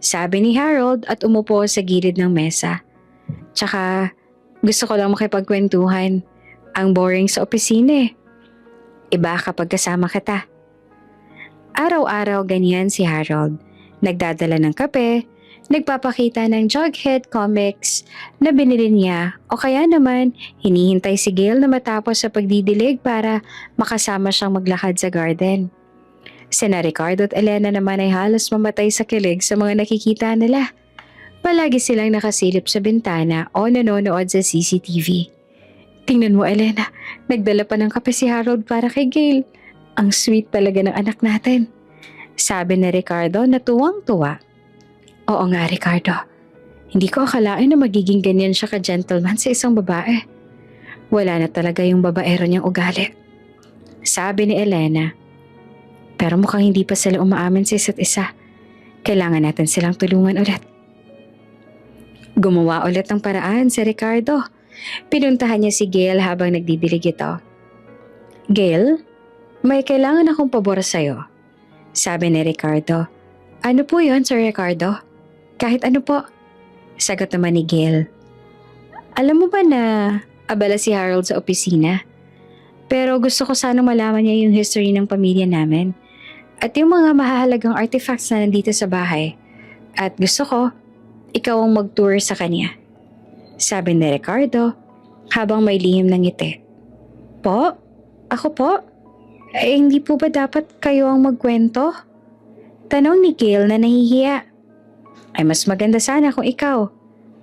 sabi ni Harold at umupo sa gilid ng mesa. "Tsaka gusto ko lang makipagkwentuhan. Ang boring sa opisina eh. Iba kapag kasama kita." Araw-araw ganyan si Harold. Nagdadala ng kape, nagpapakita ng Jughead comics na binili niya o kaya naman hinihintay si Gail na matapos sa pagdidilig para makasama siyang maglakad sa garden. Sina Ricardo at Elena naman ay halos mamatay sa kilig sa mga nakikita nila. Palagi silang nakasilip sa bintana o nanonood sa CCTV. "Tingnan mo, Elena, nagdala pa ng kape si Harold para kay Gail. Ang sweet talaga ng anak natin," sabi ni Ricardo na tuwang-tuwa. "Oo nga, Ricardo. Hindi ko akalain na magiging ganyan siya ka-gentleman sa isang babae. Wala na talaga yung babaero niyang ugali," sabi ni Elena. "Pero mukhang hindi pa sila umaamin sa isa't isa. Kailangan natin silang tulungan ulit." Gumawa ulit ng paraan si Ricardo. Pinuntahan niya si Gail habang nagdidilig ito. "Gail, may kailangan akong pabor sa'yo," sabi ni Ricardo. "Ano po yon, Sir Ricardo?" "Kahit ano po," sagot naman ni Gail. "Alam mo ba na abala si Harold sa opisina? Pero gusto ko sanang malaman niya yung history ng pamilya namin at yung mga mahahalagang artifacts na nandito sa bahay. At gusto ko, ikaw ang mag-tour sa kanya," sabi ni Ricardo habang may lihim ng ngiti. "Po? Ako po? Hindi po ba dapat kayo ang magkwento?" tanong ni Gail na nahihiya. "Ay mas maganda sana kung ikaw.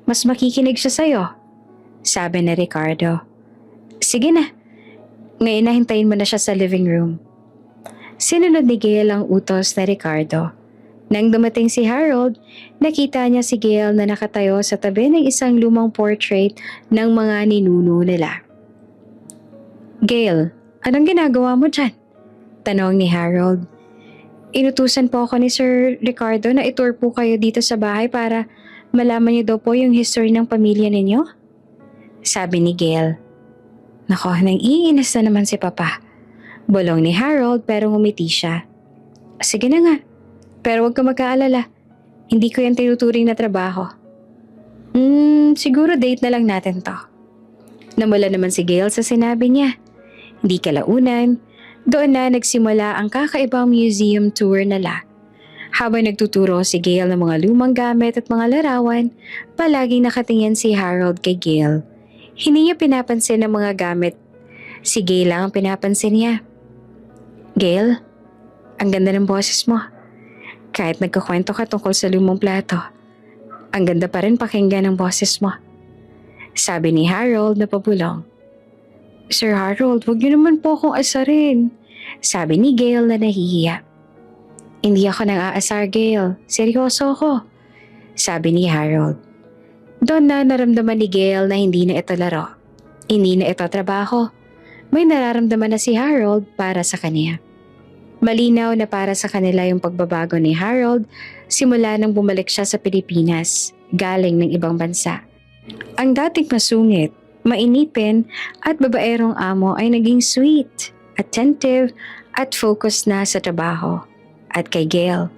mas makikinig siya sa'yo. Sabi ni Ricardo. Sige na, ngayon na hintayin mo na siya sa living room. Sinunod ni Gail ang utos na Ricardo. Nang dumating si Harold, nakita niya si Gail na nakatayo sa tabi ng isang lumang portrait ng mga ninuno nila. Gail, anong ginagawa mo dyan? Tanong ni Harold. Inutusan po ako ni Sir Ricardo na itour po kayo dito sa bahay para malaman niyo daw po yung history ng pamilya ninyo? Sabi ni Gail. Nako, nang-iinis na naman si Papa. Bulong ni Harold pero ngumiti siya. Sige na nga, pero huwag ka magkaalala. Hindi ko yan tinuturing na trabaho. Siguro date na lang natin to. Namula naman si Gail sa sinabi niya. Hindi kalaunan, doon na nagsimula ang kakaibang museum tour nila. Habang nagtuturo si Gail ng mga lumang gamit at mga larawan, palaging nakatingin si Harold kay Gail. Hindi niya pinapansin ang mga gamit. Si Gail lang ang pinapansin niya. Gail, ang ganda ng boses mo. Kahit nagkakwento ka tungkol sa lumang plato, ang ganda pa rin pakinggan ng boses mo. Sabi ni Harold na pabulong. Sir Harold, huwag niyo naman po akong asarin. Sabi ni Gail na nahihiya. Hindi ako nang-aasar, Gail. Seryoso ako. Sabi ni Harold. Doon na naramdaman ni Gail na hindi na ito laro. Hindi na ito trabaho. May nararamdaman na si Harold para sa kanya. Malinaw na para sa kanila yung pagbabago ni Harold simula nang bumalik siya sa Pilipinas, galing ng ibang bansa. Ang dating masungit, mainipin at babaerong amo ay naging sweet, attentive at focused na sa trabaho. At kay Gail.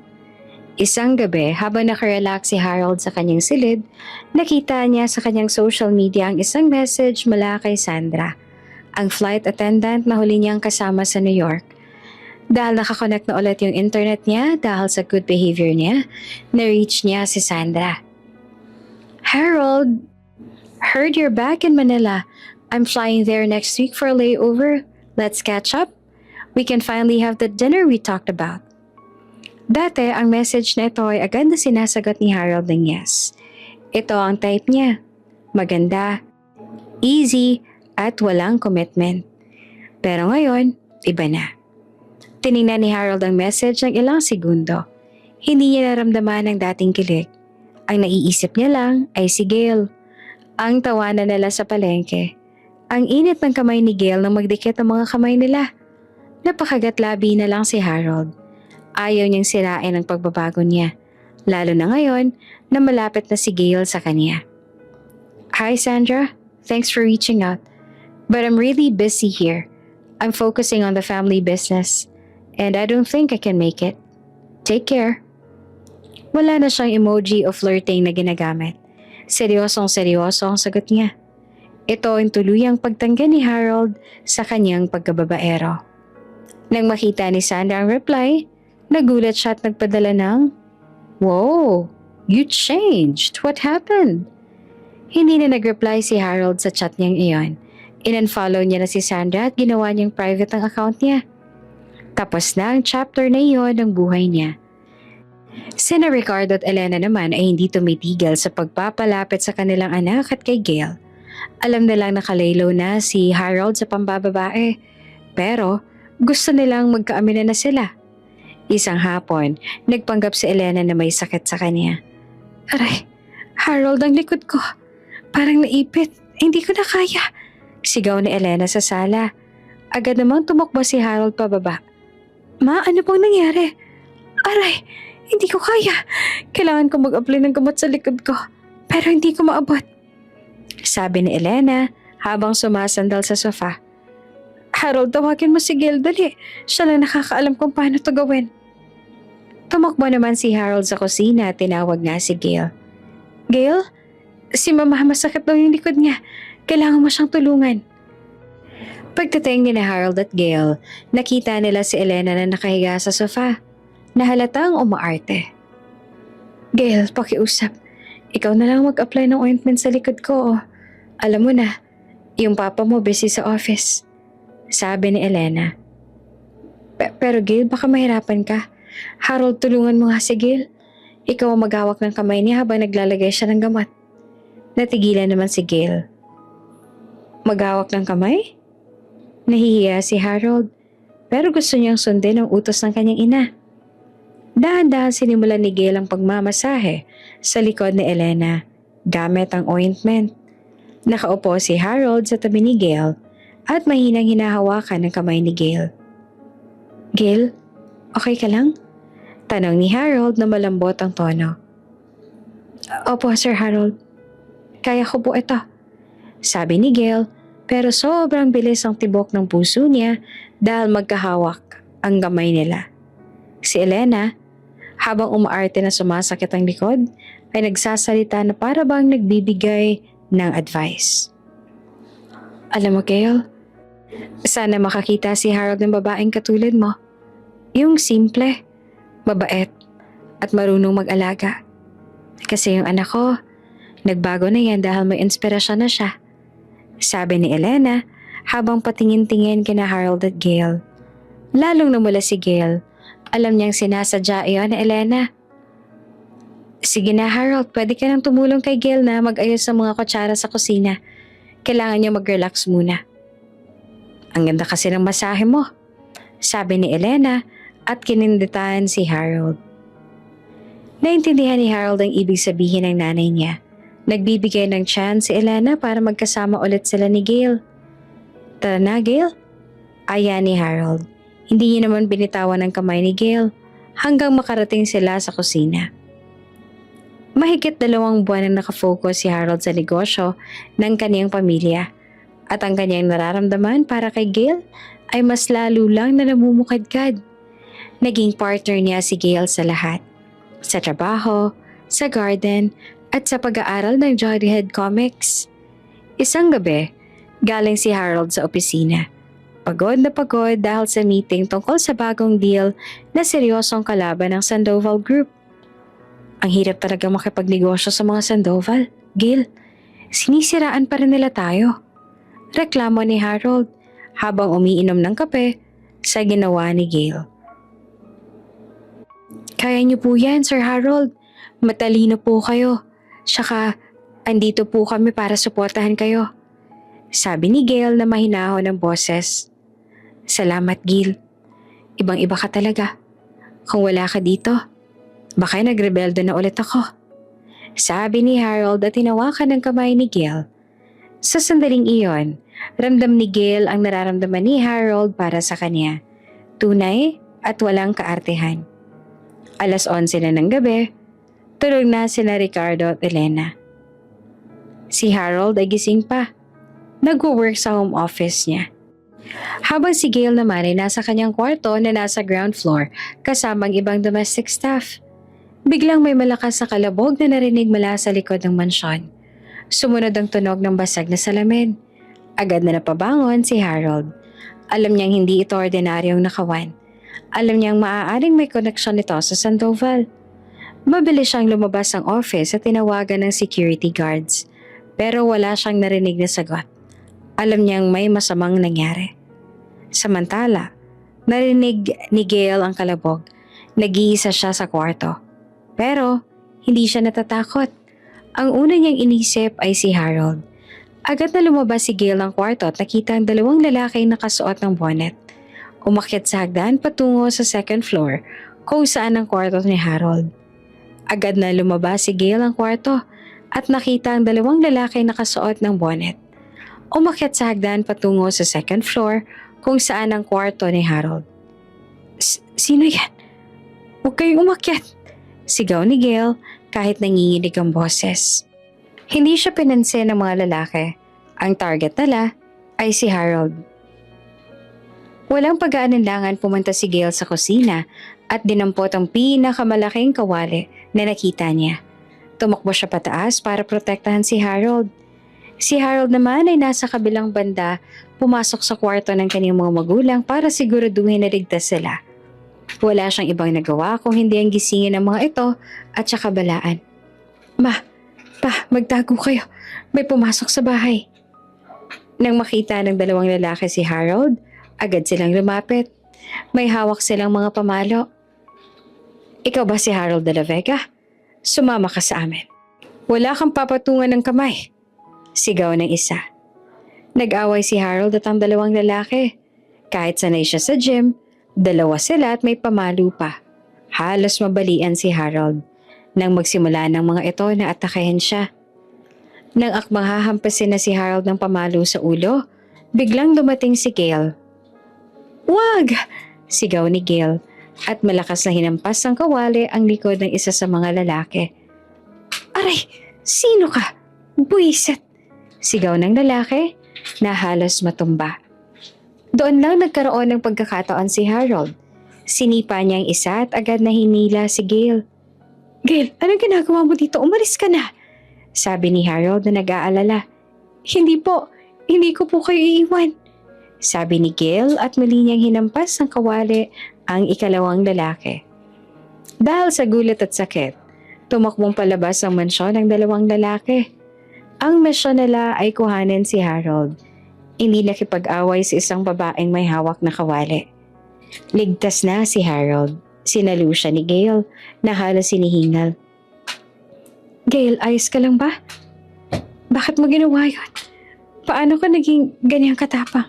Isang gabi habang nakarelax si Harold sa kanyang silid, nakita niya sa kanyang social media ang isang message mula kay Sandra, ang flight attendant na huli niyang kasama sa New York. Dahil nakakonect na ulit yung internet niya dahil sa good behavior niya, na-reach niya si Sandra. Harold, heard you're back in Manila. I'm flying there next week for a layover. Let's catch up. We can finally have the dinner we talked about. Dati, ang message na ito ay agad na sinasagot ni Harold ng yes. Ito ang type niya. Maganda, easy, at walang commitment. Pero ngayon, iba na. Tiningnan ni Harold ang message ng ilang segundo. Hindi niya naramdaman ang dating kilig. Ang naiisip niya lang ay si Gail. Ang tawanan nila sa palengke. Ang init ng kamay ni Gail nang magdikit ang mga kamay nila. Napakagatlabi na lang si Harold. Ayaw niyang sirain ang pagbabago niya, lalo na ngayon na malapit na si Gail sa kanya. Hi Sandra, thanks for reaching out. But I'm really busy here. I'm focusing on the family business and I don't think I can make it. Take care. Wala na siyang emoji o flirting na ginagamit. Seryosong-seryoso ang sagot niya. Ito ang tuluyang pagtanggi ni Harold sa kanyang pagkababaero. Nang makita ni Sandra ang reply, nagulat siya at nagpadala ng, Wow, you changed. What happened? Hindi na nag-reply si Harold sa chat niyang iyon. In-unfollow niya na si Sandra at ginawa niyang private ang account niya. Tapos na ang chapter na iyon ng buhay niya. Sina Ricardo at Elena naman ay hindi tumitigil sa pagpapalapit sa kanilang anak at kay Gail. Alam nilang nakalaylo na si Harold sa pambababae, pero gusto nilang magkaamina na sila. Isang hapon, nagpanggap si Elena na may sakit sa kanya. Aray, Harold, ang likod ko. Parang naipit, hindi ko na kaya. Sigaw ni Elena sa sala. Agad namang tumakbo si Harold pababa. Ma, ano pong nangyari? Aray, hindi ko kaya. Kailangan ko mag-apply ng gamot sa likod ko, pero hindi ko maabot. Sabi ni Elena habang sumasandal sa sofa. Harold, tawagin mo si Gail, dali. Siya lang nakakaalam kung paano to gawin. Tumakbo naman si Harold sa kusina at tinawag nga si Gail. Gail, si Mama masakit daw yung likod niya. Kailangan mo siyang tulungan. Pagdating ni Harold at Gail, nakita nila si Elena na nakahiga sa sofa. Nahalatang umaarte. Gail, pakiusap. Ikaw na lang mag-apply ng ointment sa likod ko. Alam mo na, yung papa mo busy sa office. Sabi ni Elena. Pero Gail, baka mahirapan ka. Harold, tulungan mo nga si Gail. Ikaw ang maghawak ng kamay niya habang naglalagay siya ng gamot. Natigilan naman si Gail. Maghawak ng kamay? Nahihiya si Harold, pero gusto niyang sundin ang utos ng kanyang ina. Dahan-dahan sinimulan ni Gail ang pagmamasahe sa likod ni Elena gamit ang ointment. Nakaupo si Harold sa tabi ni Gail at mahinang hinahawakan ang kamay ni Gail. Gail, okay ka lang? Tanong ni Harold na malambot ang tono. Opo, Sir Harold. Kaya ko po ito. Sabi ni Gail, pero sobrang bilis ang tibok ng puso niya dahil magkahawak ang gamay nila. Si Elena, habang umaarte na sumasakit ang likod, ay nagsasalita na para bang nagbibigay ng advice. Alam mo, Gail, sana makakita si Harold ng babaeng katulad mo. Yung simple, mabait, at marunong mag-alaga. Kasi yung anak ko, nagbago na yan dahil may inspirasyon na siya. Sabi ni Elena habang patingin-tingin kina Harold at Gail. Lalong namula si Gail. Alam niyang sinasadya iyon ni Elena. Sige na Harold, pwede ka nang tumulong kay Gail na mag-ayos ng mga kutsara sa kusina. Kailangan niya mag-relax muna. Ang ganda kasi ng masahe mo, sabi ni Elena at kininditahan si Harold. Naintindihan ni Harold ang ibig sabihin ng nanay niya. Nagbibigay ng chance si Elena para magkasama ulit sila ni Gail. Tara na, Gail. Aya ni Harold. Hindi niya naman binitawan ang kamay ni Gail hanggang makarating sila sa kusina. Mahigit 2 buwan na nakafocus si Harold sa negosyo ng kaniyang pamilya at ang kaniyang nararamdaman para kay Gail ay mas lalo lang na namumukadkad. Naging partner niya si Gail sa lahat. Sa trabaho, sa garden, at sa pag-aaral ng Jughead Comics. Isang gabi, galing si Harold sa opisina. Pagod na pagod dahil sa meeting tungkol sa bagong deal na seryosong kalaban ng Sandoval Group. Ang hirap talaga makipagnegosyo sa mga Sandoval. Gail, sinisiraan pa rin nila tayo. Reklamo ni Harold habang umiinom ng kape sa ginawa ni Gail. Kaya niyo po yan, Sir Harold. Matalino po kayo. Tsaka, andito po kami para suportahan kayo. Sabi ni Gail na mahinahon ng boses. Salamat, Gail. Ibang-iba ka talaga. Kung wala ka dito, baka nagrebelde na ulit ako. Sabi ni Harold at hinawakan ng kamay ni Gail. Sa sandaling iyon, ramdam ni Gail ang nararamdaman ni Harold para sa kanya. Tunay at walang kaartehan. 11:00 na ng gabi, tulog na sina Ricardo at Elena. Si Harold ay gising pa. Nag-work sa home office niya. Habang si Gail naman ay nasa kanyang kwarto na nasa ground floor kasamang ibang domestic staff. Biglang may malakas na kalabog na narinig mula sa likod ng mansyon. Sumunod ang tunog ng basag na salamin. Agad na napabangon si Harold. Alam niyang hindi ito ordinaryong nakawan. Alam niyang maaaring may koneksyon nito sa Sandoval. Mabilis siyang lumabas ng office at tinawagan ng security guards. Pero wala siyang narinig na sagot. Alam niyang may masamang nangyari. Samantala, narinig ni Gail ang kalabog. Nag-iisa siya sa kwarto. Pero, hindi siya natatakot. Ang una niyang inisip ay si Harold. Agad na lumabas si Gail ng kwarto at nakita ang 2 lalaking nakasuot ng bonnet. Umakyat sa hagdan patungo sa second floor kung saan ang kwarto ni Harold. Agad na lumabas si Gail ng kwarto at nakita ang 2 lalaki nakasuot ng bonnet. Umakyat sa hagdan patungo sa second floor kung saan ang kwarto ni Harold. Sino yan? Huwag kayong umakyat! Sigaw ni Gail kahit nanginginig ang boses. Hindi siya pinansin ng mga lalaki. Ang target nila ay si Harold. Walang pag-aalinlangan pumunta si Gail sa kusina at dinampot ang pinakamalaking kawali na nakita niya. Tumakbo siya pataas para protektahan si Harold. Si Harold naman ay nasa kabilang banda, pumasok sa kwarto ng kanyang mga magulang para siguraduhin na ligtas sila. Wala siyang ibang nagawa kung hindi ang gisingin ng mga ito at saka balaan. Pa, magtago kayo. May pumasok sa bahay. Nang makita ng 2 lalaki si Harold, agad silang lumapit. May hawak silang mga pamalo. Ikaw ba si Harold de la Vega? Sumama ka sa amin. Wala kang papatungan ng kamay. Sigaw ng isa. Nag-away si Harold at ang dalawang lalaki. Kahit sanay siya sa gym, dalawa sila at may pamalo pa. Halos mabalian si Harold nang magsimula ng mga ito na atakehin siya. Nang akmang hahampasin na si Harold ng pamalo sa ulo, biglang dumating si Gale. "Wag!" sigaw ni Gale at malakas na hinampas ng kawali ang likod ng isa sa mga lalaki. "Aray! Sino ka? Buwisit!" sigaw ng lalaki na halos matumba. Doon lang nagkaroon ng pagkakataon si Harold. Sinipa niya ang isa at agad na hinila si Gale. "Gale, anong ginagawa mo dito? Umalis ka na!" sabi ni Harold na nag-aalala. Hindi ko po kayo iiwan," sabi ni Gale at muli niyang hinampas ng kawali ang ikalawang lalaki. Dahil sa gulat at sakit, tumakbong palabas ang mansyon ng dalawang lalaki. Ang misyon nila ay kuhanin si Harold. Hindi nakipag-away sa isang babaeng may hawak na kawali. Ligtas na si Harold. Sinalo siya ni Gale na halos sinihingal. "Gale, ayos ka lang ba? Bakit mo ginawa yun? Paano ka naging ganyang katapang?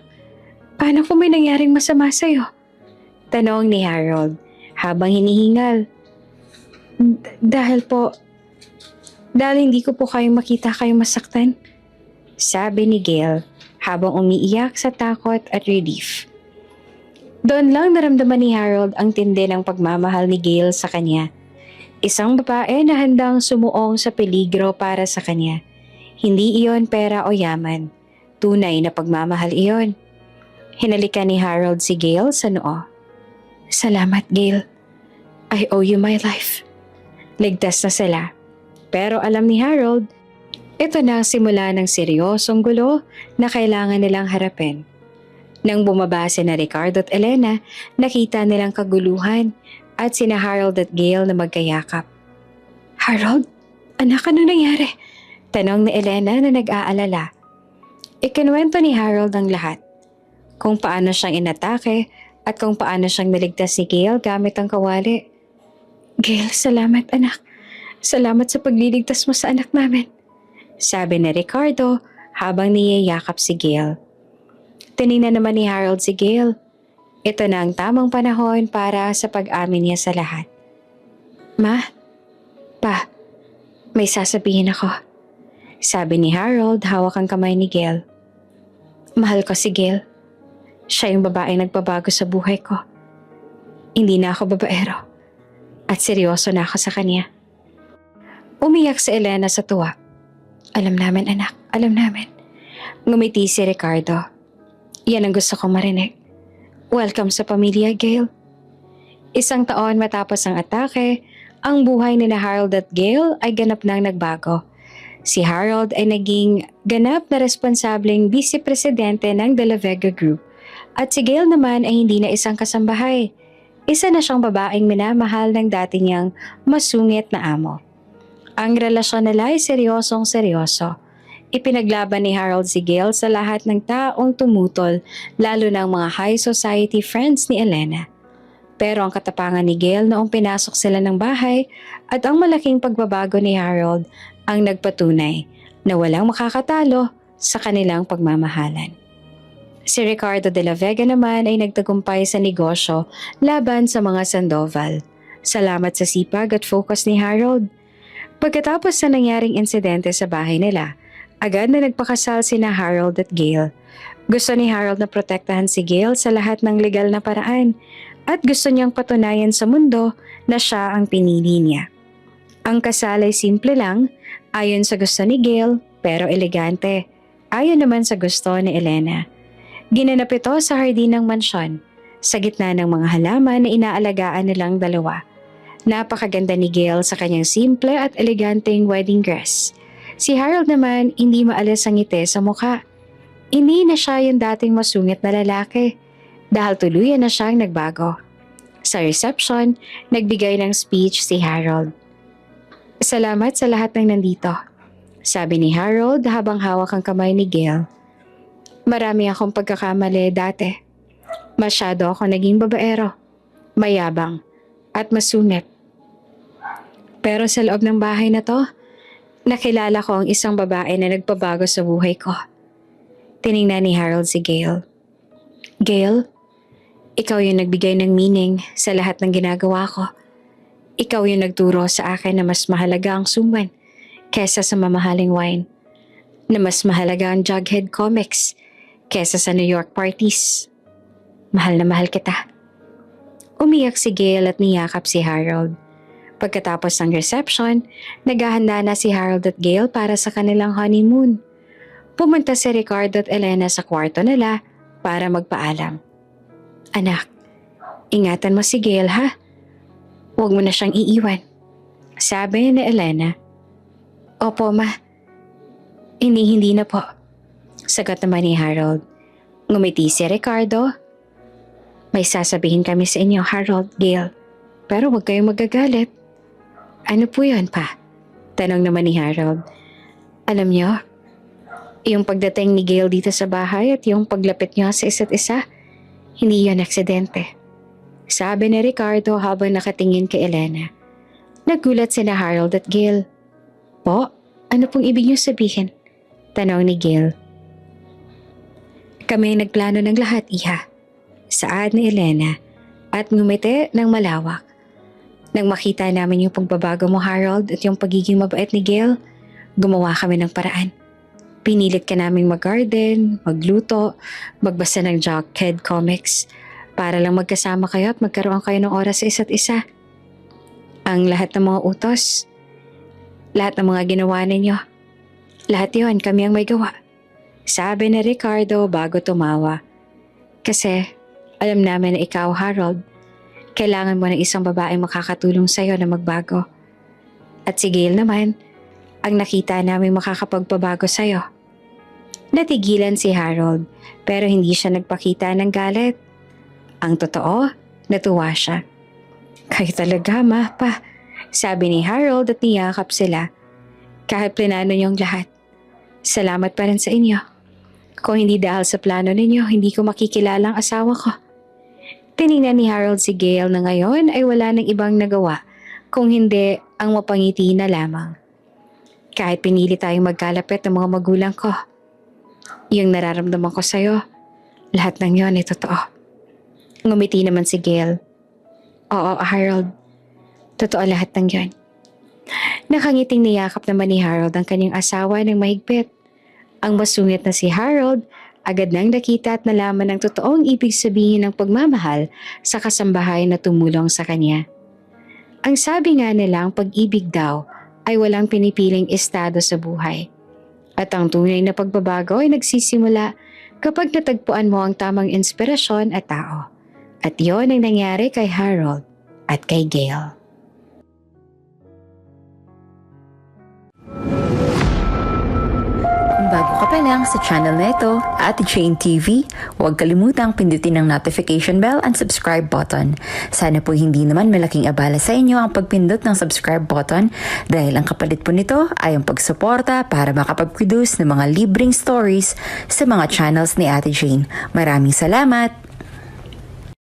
Paano kung may nangyaring masama sa'yo?" tanong ni Harold habang hinihingal. Dahil hindi ko po kayong makita kayong masaktan," sabi ni Gale habang umiiyak sa takot at relief. Doon lang naramdaman ni Harold ang tindi ng pagmamahal ni Gale sa kanya. Isang babae na handang sumuong sa peligro para sa kanya. Hindi iyon pera o yaman. Tunay na pagmamahal iyon. Hinalikan ni Harold si Gale sa noo. "Salamat, Gale. I owe you my life." Ligtas na sila. Pero alam ni Harold, ito na ang simula ng seryosong gulo na kailangan nilang harapin. Nang bumaba sina Ricardo at Elena, nakita nilang kaguluhan at sina Harold at Gale na magkayakap. "Harold, anak, ano nangyari?" tanong ni Elena na nag-aalala. Ikinuwento ni Harold ang lahat. Kung paano siyang inatake at kung paano siyang naligtas ni Gale gamit ang kawali. "Gale, salamat anak. Salamat sa pagliligtas mo sa anak namin," sabi ni Ricardo habang niyayakap si Gale. Tiningnan naman ni Harold si Gale. Ito na ang tamang panahon para sa pag-amin niya sa lahat. "Ma, Pa, may sasabihin ako," sabi ni Harold hawak ang kamay ni Gale. "Mahal ko si Gale. Siya yung babaeng nagpabago sa buhay ko. Hindi na ako babaero. At seryoso na ako sa kanya." Umiyak si Elena sa tuwa. "Alam namin anak, alam namin." Ngumiti si Ricardo. "Yan ang gusto kong marinig. Welcome sa pamilya, Gale." Isang taon matapos ang atake, ang buhay ni Harold at Gale ay ganap nang nagbago. Si Harold ay naging ganap na responsableng vice-presidente ng De La Vega Group at si Gale naman ay hindi na isang kasambahay. Isa na siyang babaeng minamahal ng dati niyang masungit na amo. Ang relasyon nila ay seryosong seryoso. Ipinaglaban ni Harold si Gale sa lahat ng taong tumutol, lalo ng mga high society friends ni Elena. Pero ang katapangan ni Gale noong pinasok sila ng bahay at ang malaking pagbabago ni Harold ang nagpatunay na walang makakatalo sa kanilang pagmamahalan. Si Ricardo de la Vega naman ay nagtagumpay sa negosyo laban sa mga Sandoval. Salamat sa sipag at focus ni Harold. Pagkatapos sa nangyaring insidente sa bahay nila, agad na nagpakasal sina Harold at Gale. Gusto ni Harold na protektahan si Gale sa lahat ng legal na paraan at gusto niyang patunayan sa mundo na siya ang pinili niya. Ang kasal ay simple lang, ayon sa gusto ni Gale pero elegante, ayon naman sa gusto ni Elena. Ginanap ito sa hardin ng mansyon, sa gitna ng mga halaman na inaalagaan nilang dalawa. Napakaganda ni Gale sa kanyang simple at eleganteng wedding dress. Si Harold naman hindi maalis ang ngiti sa mukha. Hindi na siya yung dating masungit na lalaki dahil tuluyan na siyang nagbago. Sa reception, nagbigay ng speech si Harold. "Salamat sa lahat ng nandito," sabi ni Harold habang hawak ang kamay ni Gale. "Marami akong pagkakamali dati. Masyado ako naging babaero, mayabang, at masungit. Pero sa loob ng bahay na to, Nakilala ko ang isang babae na nagpabago sa buhay ko. Tiningnan ni Harold si Gail. Gail, ikaw yung nagbigay ng meaning sa lahat ng ginagawa ko. Ikaw yung nagturo sa akin na mas mahalaga ang suman kesa sa mamahaling wine. Na mas mahalaga ang Jughead comics kesa sa New York parties. Mahal na mahal kita. Umiyak si Gail at niyakap si Harold. Pagkatapos ng reception, naghahanda na si Harold at Gail para sa kanilang honeymoon. Pumunta si Ricardo at Elena sa kwarto nila para magpaalam. Anak, ingatan mo si Gail ha. Huwag mo na siyang iiwan. Sabi ni Elena. Opo ma. Hindi na po. Sagot naman ni Harold. Ngumiti si Ricardo. May sasabihin kami sa inyo, Harold, Gail. Pero huwag kayong magagalit. Ano po yun pa? Tanong naman ni Harold. Alam niyo, yung pagdating ni Gail dito sa bahay at yung paglapit niyo sa isa't isa, hindi yun aksidente. Sabi ni Ricardo habang nakatingin kay Elena. Nagulat sina Harold at Gail. Po, ano pong ibig niyo sabihin? Tanong ni Gail. Kami nagplano ng lahat, iha. Saad ni Elena at ngumiti ng malawak. Nang makita namin yung pagbabago mo, Harold, at yung pagiging mabait ni Gail, gumawa kami ng paraan. Pinilit ka naming mag-garden, magluto, magbasa ng Jughead comics para lang magkasama kayo at magkaroon kayo ng oras sa isa't isa. Ang lahat ng mga utos, lahat ng mga ginawa ninyo, lahat yon kami ang may gawa. Sabi ni Ricardo bago tumawa. Kasi alam namin na ikaw, Harold, kailangan mo ng isang babaeng makakatulong sa'yo na magbago. At si Gail naman, ang nakita namin makakapagpabago sa'yo. Natigilan si Harold pero hindi siya nagpakita ng galit. Ang totoo, natuwa siya. Kayo talaga, ma, pa. Sabi ni Harold at niyakap sila. Kahit plinano niyong lahat. Salamat pa rin sa inyo. Kung hindi dahil sa plano ninyo, hindi ko makikilala ang asawa ko. Tiningnan ni Harold si Gail na ngayon ay wala nang ibang nagawa kung hindi ang mapangiti na lamang. Kahit pinili tayong magkalapit ng mga magulang ko, yung nararamdaman ko sa'yo, lahat ng yon ay totoo. Ngumiti naman si Gail. Oo, Harold. Totoo lahat ng yon. Nakangiting niyakap naman ni Harold ang kanyang asawa ng mahigpit. Ang masungit na si Harold agad nang nakita at nalaman ang totoong ibig sabihin ng pagmamahal sa kasambahay na tumulong sa kanya. Ang sabi nga nila, ang pag-ibig daw ay walang pinipiling estado sa buhay. At ang tunay na pagbabago ay nagsisimula kapag natagpuan mo ang tamang inspirasyon at tao. At yon ang nangyari kay Harold at kay Gail. Bago ka pa lang sa channel na ito, Ate Jane TV, huwag kalimutang pindutin ang notification bell and subscribe button. Sana po hindi naman malaking abala sa inyo ang pagpindot ng subscribe button dahil ang kapalit po nito ay ang pagsuporta para makapag-produce ng mga libreng stories sa mga channels ni Ate Jane. Maraming salamat!